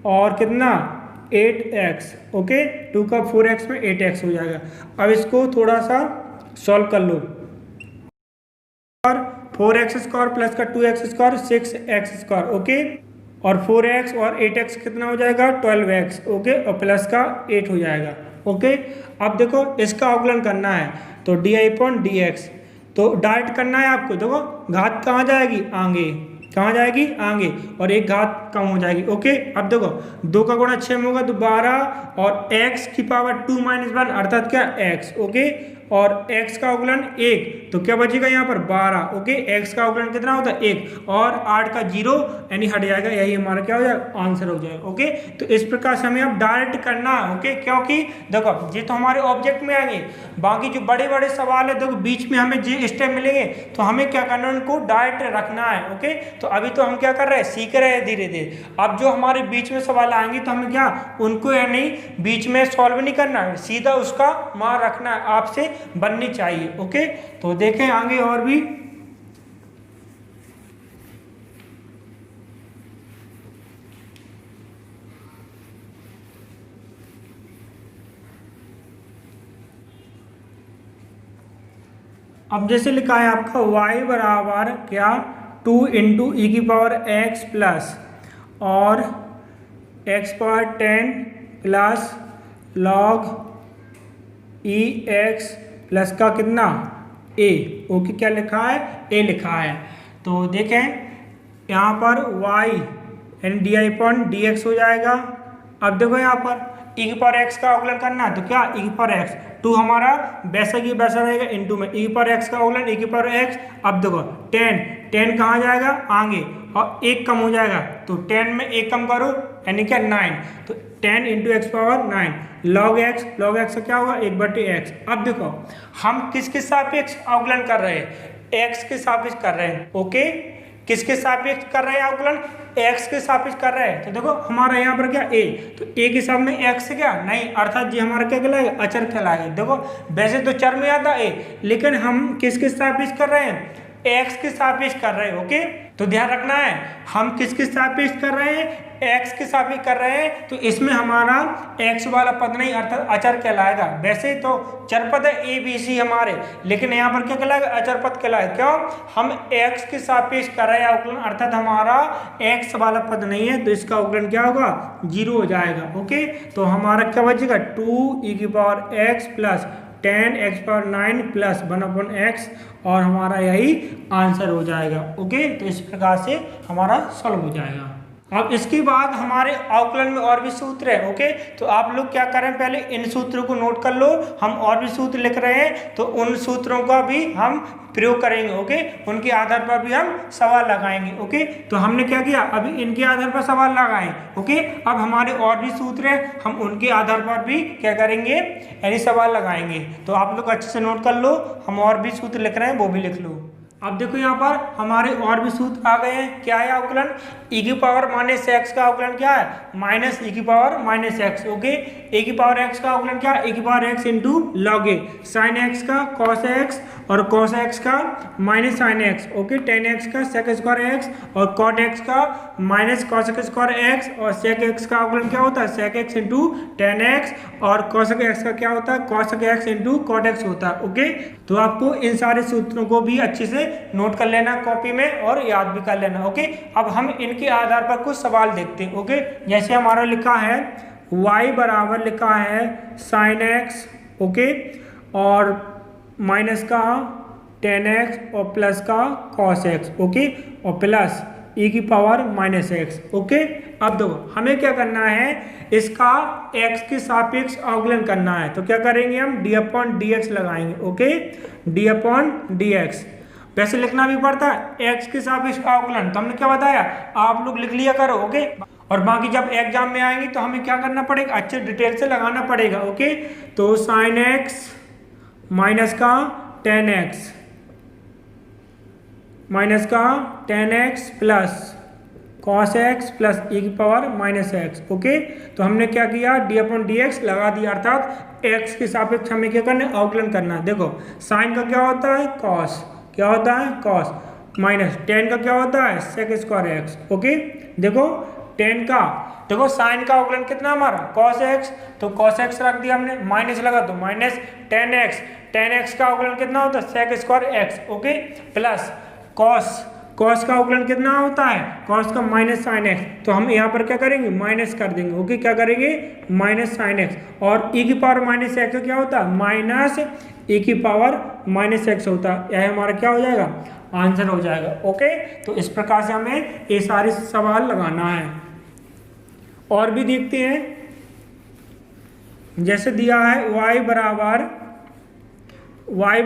और कितना 8x। ओके 2 का 4x में 8x हो जाएगा। अब इसको थोड़ा सा सॉल्व कर लो, और 4x² प्लस का 2x² 6x²। ओके और 4x और 8x कितना हो जाएगा 12x। ओके और प्लस का 8 हो जाएगा। ओके अब देखो इसका अवकलन करना है तो di/dx तो डायरेक्ट करना है आपको। देखो घात कहाँ जाएगी आगे, कहाँ जाएगी आगे और एक घात कम हो जाएगी। ओके अब देखो 2 का गुणा 6 में होगा तो 12 और x की पावर 2 - 1 अर्थात क्या x। ओके और x का अवकलन 1 तो क्या बचेगा यहाँ पर 12। ओके x का अवकलन कितना होता है 1 और 8 का 0 यानी हट जाएगा, यही हमारा क्या हो जाएगा आंसर हो जाएगा। ओके तो इस प्रकार से हमें अब डायरेक्ट करना है। ओके क्योंकि देखो ये तो हमारे ऑब्जेक्ट में आएंगे, बाकी जो बड़े बड़े सवाल है देखो बीच में हमें जे स्टेप मिलेंगे तो हमें क्या करना है उनको डायरेक्ट रखना है। ओके तो अभी तो हम क्या कर रहे हैं सीख रहे हैं धीरे धीरे, अब जो हमारे बीच में सवाल आएंगे तो हमें क्या उनको यानी बीच में सॉल्व नहीं करना है, सीधा उसका मान रखना है, आपसे बननी चाहिए। ओके तो देखें आगे और भी। अब जैसे लिखा है आपका y बराबर क्या 2 × e⁻x प्लस और x⁻10 plus log ex plus का कितना a। ओके क्या लिखा है a लिखा है। तो देखें यहाँ पर y यानी di/dx हो जाएगा। अब देखो यहाँ पर ई की पावर एक्स का अवकलन करना है तो क्या ई की पावर एक्स, टू हमारा वैसा की वैसा रहेगा इनटू में ई की पावर एक्स का अवकलन ई की पावर एक्स। अब देखो 10 कहाँ जाएगा आगे और एक कम हो जाएगा तो 10 में एक कम करो यानी क्या 9, तो 10 into x power 9 log X का क्या होगा 1/x। अब देखो हम किसके सापेक्ष अवकलन कर रहे हैं, एक्स के सापेक्ष कर रहे हैं। ओके, किसके सापेक्ष कर रहे हैं अवकलन, एक्स के सापेक्ष कर रहे हैं। तो देखो हमारा यहाँ पर क्या ए, तो ए के सामने एक्स क्या नहीं, अर्थात जी हमारा क्या कहलाएगा अचर कहलाएगा। देखो वैसे तो चर में आता ए, लेकिन हम किसके सापेक्ष कर रहे हैं, एक्स के सापेक्ष कर रहे हैं। ओके, तो ध्यान रखना है हम किसके सापेक्ष कर रहे हैं, एक्स के सापेक्ष कर रहे हैं, तो इसमें हमारा एक्स वाला पद नहीं अर्थात अचर कहलाएगा। वैसे तो चर पद है ए बी सी हमारे, लेकिन यहाँ पर क्या कहलाएगा अचर पद कहलाएगा। क्यों, हम एक्स के सापेक्ष कर रहे हैं अवकलन, अर्थात हमारा एक्स वाला पद नहीं है, तो इसका अवकलन क्या होगा 0 हो जाएगा। ओके, तो हमारा क्या बचेगा 2 ई की power x plus 10 x power 9 plus 1/x, और हमारा यही आंसर हो जाएगा। ओके, तो इस प्रकार से हमारा सॉल्व हो जाएगा। अब इसके बाद हमारे अवकलन में और भी सूत्र है। ओके, तो आप लोग क्या करें पहले इन सूत्रों को नोट कर लो, हम और भी सूत्र लिख रहे हैं तो उन सूत्रों का भी हम प्रयोग करेंगे। ओके, उनके आधार पर भी हम सवाल लगाएंगे। ओके, तो हमने क्या किया अभी इनके आधार पर सवाल लगाए। ओके, अब हमारे और भी सूत्र हैं, हम उनके आधार पर भी क्या करेंगे यानी सवाल लगाएंगे। तो आप लोग अच्छे से नोट कर लो, हम और भी सूत्र लिख रहे हैं वो भी लिख लो। अब देखो यहाँ पर हमारे और भी सूत्र आ गए हैं। क्या है अवकलन, ई की पावर माइनस एक्स का अवकलन क्या है माइनस ई की power minus X. Okay, A की पावर एक्स का अवकलन क्या है ए की power X into log A, sine X का कॉस एक्स और कॉस एक्स का minus sine X. Okay, tan X का सेक स्क्वायर एक्स और कॉट एक्स का माइनस कॉसेक स्क्वायर एक्स, और सेक एक्स का अवकलन क्या होता है sec X into tan X, और कॉसेक एक्स का क्या होता है cosec X into cot X होता है। ओके, तो आपको इन सारे सूत्रों को भी अच्छे से नोट कर लेना कॉपी में और याद भी कर लेना। ओके, अब हम इनके आधार पर कुछ सवाल देखते हैं। ओके, जैसे हमारा लिखा है y बराबर लिखा है साइन एक्स, ओके, और माइनस का टेन एक्स और प्लस का कॉस एक्स। ओके, और प्लस e की पावर माइनस एक्स। ओके, अब देखो हमें क्या करना है इसका x के सापेक्ष अवकलन करना है, तो क्या करेंगे हम d/dx लगाएंगे। ओके, d/dx वैसे लिखना भी पड़ता है x के सापेक्ष अवकलन, तो हमने क्या बताया आप लोग लिख लिया करो। ओके, और बाकी जब एग्जाम में आएंगे तो हमें क्या करना पड़ेगा अच्छे डिटेल से लगाना पड़ेगा। ओके, तो साइन एक्स माइनस का टेन एक्स माइनस का tan x plus cos x plus e की पावर माइनस एक्स। ओके, तो हमने क्या किया d/dx लगा दिया, अर्थात x के सापेक्ष हमें क्या करना है अवकलन करना है। देखो साइन का क्या होता है कॉस, क्या होता है कॉस, माइनस टेन का क्या होता है सेक स्क्वायर एक्स। ओके, देखो टेन का देखो साइन का अवकलन कितना हमारा कॉस एक्स, तो कॉस एक्स रख दिया हमने, माइनस लगा तो माइनस टेन एक्स का अवकलन कितना होता है sec square X. Okay, plus cos का अवकलन कितना होता है कॉस का माइनस साइन एक्स, तो हम यहाँ पर क्या करेंगे माइनस कर देंगे। ओके, क्या करेंगे माइनस साइन एक्स, और ई की पावर माइनस एक्स क्या होता है माइनस ई की पावर माइनस एक्स होता है, यह हमारा क्या हो जाएगा आंसर हो जाएगा। ओके, तो इस प्रकार से हमें ये सारे सवाल लगाना है। और भी देखते हैं, जैसे दिया है y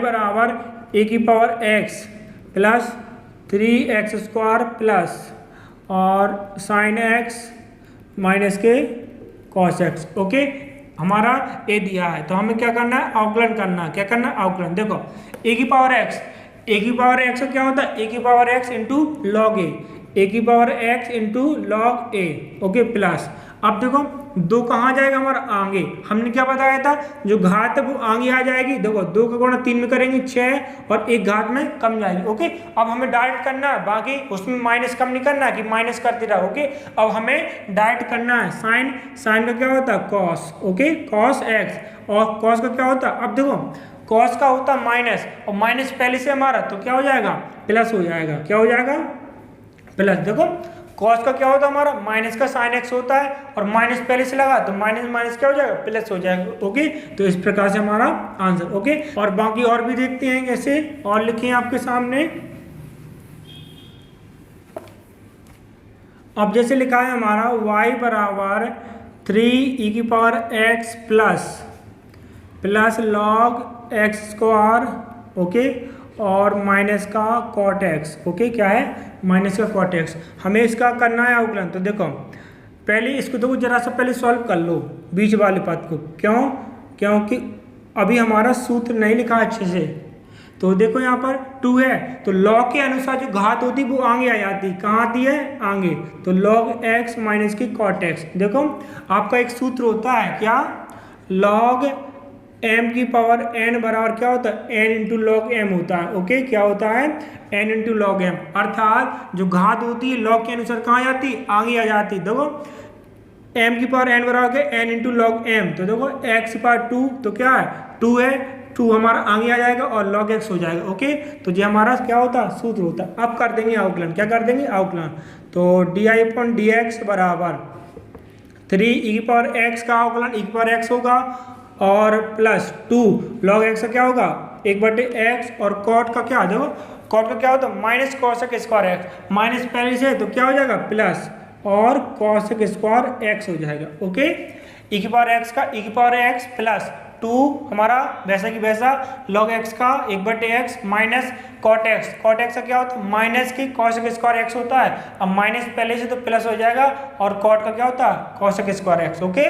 बराबर ए की power x plus 3x square plus और साइन एक्स माइनस के कॉस एक्स। ओके, हमारा ए दिया है तो हमें क्या करना है अवकलन करना है। क्या करना है अवकलन, देखो ए की पावर एक्स का क्या होता है ए की पावर एक्स इंटू लॉग ए की पावर एक्स इंटू लॉग ए। ओके, प्लस अब देखो दो कहाँ जाएगा हमारा आगे, हमने क्या बताया था जो घात है वो आगे आ जाएगी। देखो दो का गुणा तीन में करेंगे 6 और एक घात में कम जाएगी। ओके, अब हमें डायरेक्ट करना है, बाकी उसमें माइनस कम नहीं करना है कि माइनस करते रहो। ओके, अब हमें डायरेक्ट करना है साइन का क्या होता है कॉस। ओके, कॉस एक्स, और कॉस का क्या होता है अब देखो कॉस का होता है माइनस, और माइनस पहले से हमारा तो क्या हो जाएगा प्लस हो जाएगा। क्या हो जाएगा प्लस, देखो कॉस का क्या होता है हमारा माइनस का साइन एक्स होता है, और माइनस पहले से लगा तो माइनस माइनस क्या हो जाएगा प्लस हो जाएगा। ओके, तो इस प्रकार से हमारा आंसर। ओके, और बाकी और भी देखते हैं कैसे और लिखे हैं आपके सामने। अब जैसे लिखा है हमारा y बराबर 3e⁻x plus log x square, okay, और माइनस का कॉट एक्स, ओके, क्या है माइनस का कॉट एक्स। हमें इसका करना है अवकलन। तो देखो पहले इसको देखो जरा सा पहले सॉल्व कर लो बीच वाले पद को। क्यों? क्योंकि अभी हमारा सूत्र नहीं लिखा अच्छे से। तो देखो यहाँ पर 2 है, तो लॉग के अनुसार जो घात होती वो आगे आ जाती। कहाँ आती है? आगे। तो लॉग एक्स माइनस की कॉट एक्स। देखो आपका एक सूत्र होता है क्या, लॉग m की पावर n बराबर क्या होता है, n इंटू लॉग m होता है। ओके, क्या होता है, n इंटू लॉग m। अर्थात जो घात होती है लॉग के अनुसार कहाँ जाती, आगे आ जाती। देखो m की पावर n बराबर n इंटू लॉग m। तो देखो x की पावर 2, तो क्या है 2 है, 2 हमारा आगे आ जाएगा और लॉग x हो जाएगा। ओके, तो ये हमारा क्या होता है, सूत्र होता है। अब कर देंगे अवकलन। क्या कर देंगे, अवकलन। तो di/dx बराबर 3e⁻x का अवकलन e⁻x होगा और प्लस 2 लॉग एक्स का क्या होगा 1/x और कॉट का क्या, देखो कॉट का क्या होता है minus cosec square x. Minus पहले से तो क्या हो जाएगा प्लस और कॉसेक स्क्वायर एक्स हो जाएगा। ओके, e⁻x का e⁻x प्लस 2 हमारा वैसा की वैसा लॉग एक्स का 1/x minus cot X. Cot X का क्या होता है माइनस की कॉसेक स्क्वायर एक्स होता है। अब माइनस पहले से तो प्लस हो जाएगा और कॉट का क्या होता है cosec square X. Okay,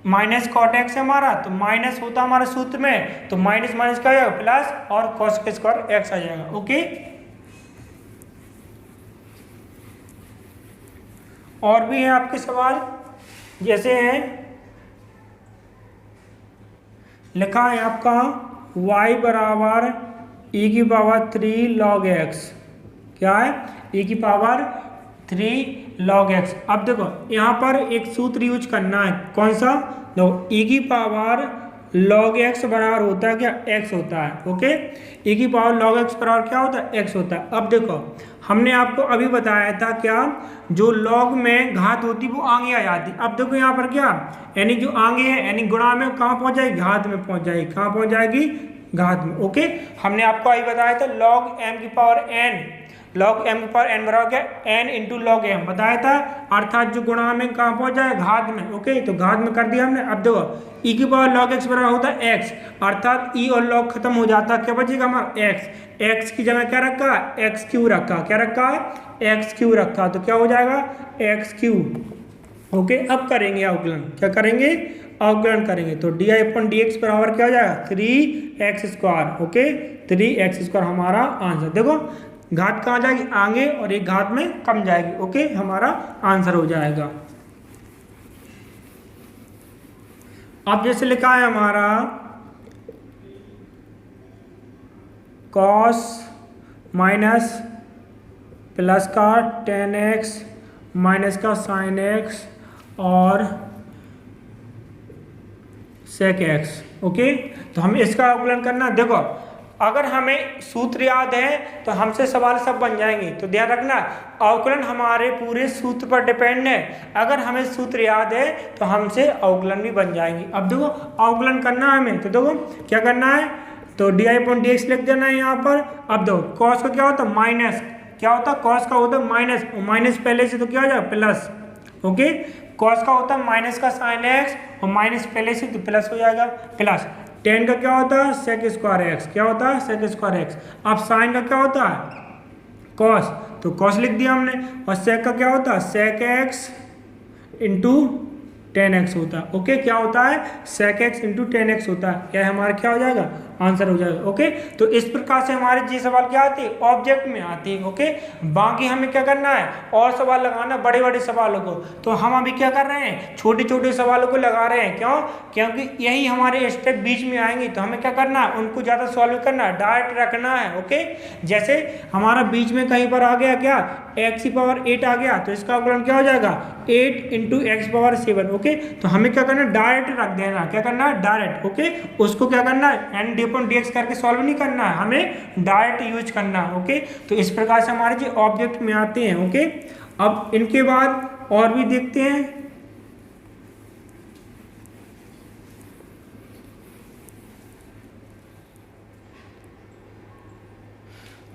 minus cot X है हमारा, तो माइनस होता हमारे सूत्र में, तो माइनस माइनस क्या हो जाएगा प्लस और कॉसेक स्क्वायर एक्स आ जाएगा। ओके, और भी है आपके सवाल, जैसे है लिखा है आपका y बराबर e⁻3 लॉग एक्स। क्या है, e⁻3 लॉग एक्स। अब देखो यहाँ पर एक सूत्र यूज करना है, कौन सा, देखो e⁻ लॉग एक्स बराबर होता है क्या, x होता है। ओके, e⁻ लॉग एक्स बराबर क्या होता है, x होता है। अब देखो हमने आपको अभी बताया था क्या, जो लॉग में घात होती वो आगे आ जाती। अब देखो यहाँ पर क्या, यानी जो आगे है यानी गुणा में कहाँ पहुंच जाएगी, घात में पहुंच जाएगी। कहाँ पहुंच जाएगी, घात में। ओके, हमने आपको अभी बताया था लॉग m की पावर n, लॉग m की पावर n बराबर क्या, n इंटू लॉग m बताया था। अर्थात जो गुणा में कहाँ पहुंच जाए, घात में। ओके, तो घात में कर दिया हमने। अब देखो e की पावर लॉग x बराबर होता है x, अर्थात e और log खत्म हो जाता है, क्या बचेगा हमारा x। x की जगह क्या रखा है, एक्स क्यू रखा। क्या रखा है, एक्स क्यू रखा, तो क्या हो जाएगा एक्स क्यू। ओके, अब करेंगे अवकलन। क्या करेंगे, अवकलन करेंगे। तो di/dx बराबर क्या हो जाएगा 3x²। ओके, 3x² हमारा आंसर। देखो घात कहाँ जाएगी, आगे, और एक घात में कम जाएगी। ओके, हमारा आंसर हो जाएगा। अब जैसे लिखा है हमारा cos माइनस प्लस का tan x माइनस का sin x और sec x। ओके, तो हम इसका अवकलन करना। देखो अगर हमें सूत्र याद है तो हमसे सवाल सब बन जाएंगे। तो ध्यान रखना अवकलन हमारे पूरे सूत्र पर डिपेंड है। अगर हमें सूत्र याद है तो हमसे अवकलन भी बन जाएंगे। अब देखो अवकलन करना है हमें, तो देखो क्या करना है, तो di/dx लिख देना है यहाँ पर। अब देखो cos का क्या होता है माइनस, क्या होता है cos का होता है माइनस, माइनस पहले से तो क्या हो जाएगा प्लस। ओके, cos का होता है माइनस का sin x और माइनस पहले से तो प्लस हो जाएगा प्लस। tan का क्या होता है sec² x, क्या होता है sec² x। अब sin का क्या होता है cos, तो cos लिख दिया हमने। और sec का क्या होता है sec x into tan x होता है। ओके, क्या होता है sec x into tan x होता है। क्या हमारा क्या हो जाएगा आंसर हो जाएगा। ओके, तो इस प्रकार से हमारे जी सवाल क्या आती है, ऑब्जेक्ट में आती है। ओके, बाकी हमें क्या करना है और सवाल लगाना बड़े बड़े सवालों को। तो हम अभी क्या कर रहे हैं, छोटे छोटे सवालों को लगा रहे हैं। क्यों, क्योंकि यही हमारे स्टेप बीच में आएंगे। तो हमें क्या करना है, उनको ज़्यादा सॉल्व करना है, डायरेक्ट रखना है। ओके, जैसे हमारा बीच में कहीं पर आ गया क्या x की पावर 8 आ गया, तो इसका अवकलन क्या हो जाएगा 8 इंटू x पावर 7। ओके, तो हमें क्या करना है डायरेक्ट रख देना। क्या करना है डायरेक्ट। ओके, उसको क्या करना है n/dx करके सॉल्व नहीं करना है, हमें डायरेक्ट यूज करना है। ओके, तो इस प्रकार से हमारे जो ऑब्जेक्ट में आते हैं। ओके, अब इनके बाद और भी देखते हैं।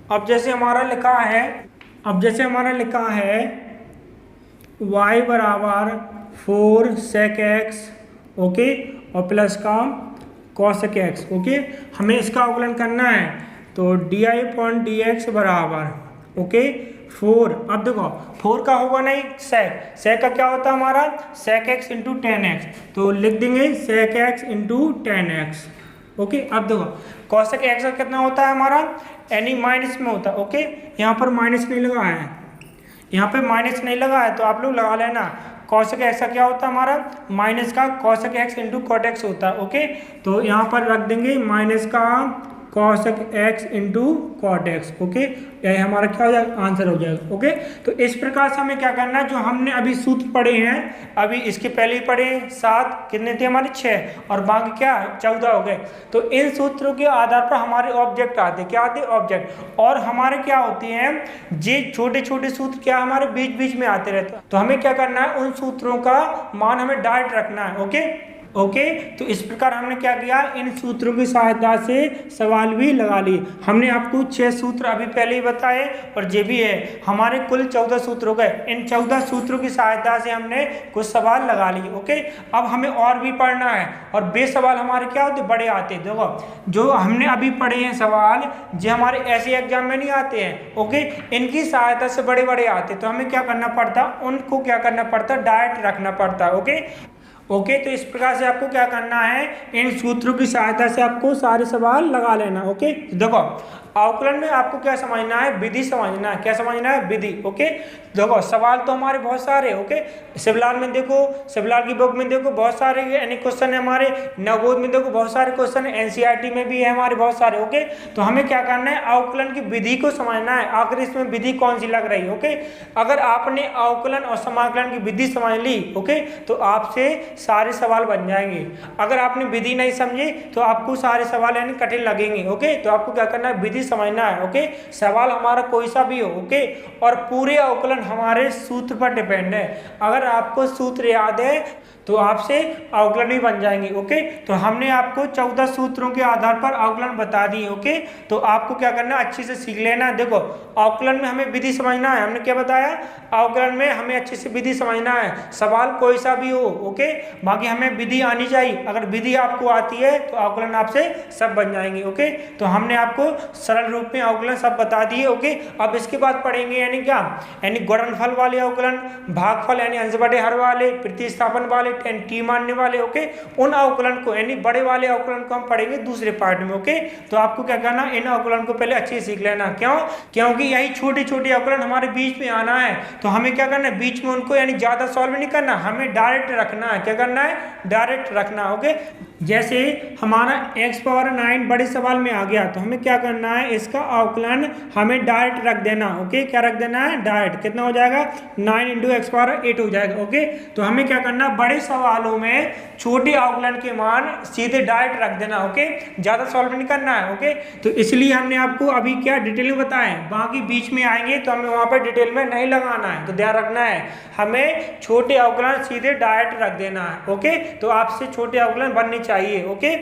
अब जैसे हमारा लिखा है y बराबर 4 sec x, ओके, और प्लस का cosec x, ओके। हमें इसका अवकलन करना है तो di/dx बराबर, ओके, 4। अब देखो 4 का होगा नहीं sec का क्या होता है हमारा sec x into tan x, तो लिख देंगे sec x into tan x, okay. अब देखो cosec x का कितना होता है हमारा यानी माइनस में होता है, ओके। यहाँ पर माइनस नहीं लगा है, यहाँ पे माइनस नहीं लगा है तो आप लोग लगा लेना। cosec x का क्या होता है हमारा माइनस का cosec x into cot x होता है, ओके। तो यहाँ पर रख देंगे माइनस का cosec x into cot x, okay. यही हमारा क्या हो जाएगा आंसर हो जाएगा, ओके। तो इस प्रकार से हमें क्या करना है, जो हमने अभी सूत्र पढ़े हैं, अभी इसके पहले ही पढ़े 7, कितने थे हमारे 6, और बाकी क्या 14 हो गए। तो इन सूत्रों के आधार पर हमारे ऑब्जेक्ट आते, क्या आते ऑब्जेक्ट, और हमारे क्या होते हैं जे छोटे छोटे सूत्र क्या हमारे बीच बीच में आते रहते हैं। तो हमें क्या करना है उन सूत्रों का मान हमें डायरेक्ट रखना है, ओके। तो इस प्रकार हमने क्या किया, इन सूत्रों की सहायता से सवाल भी लगा लिए। हमने आपको 6 सूत्र अभी पहले ही बताए और ये भी है हमारे कुल 14 सूत्र हो गए। इन 14 सूत्रों की सहायता से हमने कुछ सवाल लगा लिए, ओके। अब हमें और भी पढ़ना है और बे सवाल हमारे क्या होते बड़े आते। देखो जो हमने अभी पढ़े हैं सवाल जो हमारे ऐसे एग्जाम में नहीं आते हैं, ओके, इनकी सहायता से बड़े बड़े आते। तो हमें क्या करना पड़ता, उनको क्या करना पड़ता डायरेक्ट रखना पड़ता, ओके। तो इस प्रकार से आपको क्या करना है, इन सूत्रों की सहायता से आपको सारे सवाल लगा लेना, ओके। देखो अवकलन में आपको क्या समझना है, विधि समझना है। क्या समझना है, विधि, ओके। देखो सवाल तो हमारे बहुत सारे, ओके। शिवलाल में देखो, शिवलाल की बुक में देखो बहुत सारे यानी क्वेश्चन है हमारे, नवोद में देखो बहुत सारे क्वेश्चन है, एनसीईआरटी में भी है हमारे बहुत सारे, ओके। तो हमें क्या करना है अवकलन की विधि को समझना है, आखिर इसमें विधि कौन सी लग रही है, ओके। अगर आपने अवकलन और समाकलन की विधि समझ ली, ओके, तो आपसे सारे सवाल बन जाएंगे। अगर आपने विधि नहीं समझी तो आपको सारे सवाल यानी कठिन लगेंगे, ओके। तो आपको क्या करना है विधि समझना है, ओके। सवाल हमारा कोई सा भी हो, ओके, और पूरे अवकलन हमारे सूत्र पर डिपेंड है। अगर आपको सूत्र याद है तो आपसे अवकलन भी बन जाएंगे, ओके। तो हमने आपको 14 सूत्रों के आधार पर अवकलन बता दिए, ओके। तो आपको क्या करना है अच्छे से सीख लेना है। देखो अवकलन में हमें विधि समझना है, हमने क्या बताया अवकलन में हमें अच्छे से विधि समझना है, सवाल कोई सा भी हो, ओके। बाकी हमें विधि आनी चाहिए, अगर विधि आपको आती है तो अवकलन आपसे सब बन जाएंगे, ओके। तो हमने आपको सरल रूप में अवकलन सब बता दिए, ओके। अब इसके बाद पढ़ेंगे यानी क्या, यानी गुणनफल वाले अवकलन, भागफल यानी अंश बटे हर वाले, प्रतिस्थापन वाले, टी मानने वाले, ओके। उन अवकलन को यानी बड़े वाले अवकलन को हम पढ़ेंगे दूसरे पार्ट में, ओके। तो आपको क्या करना इन अवकलन को पहले अच्छे से सीख लेना, क्योंकि यही छोटे छोटे अवकलन हमारे बीच में आना है। तो हमें क्या करना है बीच में उनको यानी ज्यादा सॉल्व नहीं करना, हमें डायरेक्ट रखना है। क्या करना है डायरेक्ट रखना, ओके। जैसे हमारा x⁻9 बड़े सवाल में आ गया तो हमें क्या करना है इसका अवकलन हमें डायरेक्ट रख देना, ओके। क्या रख देना है डायरेक्ट, कितना हो जाएगा 9 × x⁻8 हो जाएगा, ओके। तो हमें क्या करना बड़े सवालों में छोटे अवकलन के मान सीधे डायरेक्ट रख देना, ओके, ज्यादा सॉल्व नहीं करना है, ओके। तो इसलिए हमने आपको अभी क्या डिटेल में बताया, बाकी बीच में आएंगे तो हमें वहां पर डिटेल में नहीं लगाना है। तो ध्यान रखना है हमें छोटे अवकलन सीधे डायरेक्ट रख देना है, ओके। तो आपसे छोटे अवकलन बनने चाहिए, ओके।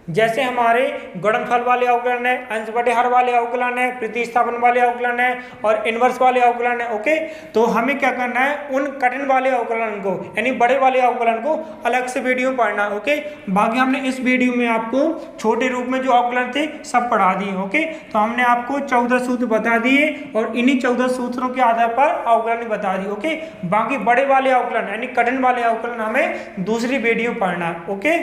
जैसे हमारे गुणनफल वाले अवकलन है, अंश बटे हर वाले अवकलन है, प्रतिस्थापन वाले अवकलन है और इनवर्स वाले अवकलन है, ओके। तो हमें क्या करना है उन कठिन वाले अवकलन को यानी बड़े वाले अवकलन को अलग से वीडियो पढ़ना, ओके। बाकी हमने इस वीडियो में आपको छोटे रूप में जो अवकलन थे सब पढ़ा दिए, ओके। तो हमने आपको 14 सूत्र बता दिए और इन्हीं 14 सूत्रों के आधार पर अवकलन बता दिए, ओके। बाकी बड़े वाले अवकलन यानी कठिन वाले अवकलन हमें दूसरी वीडियो पढ़ना, ओके।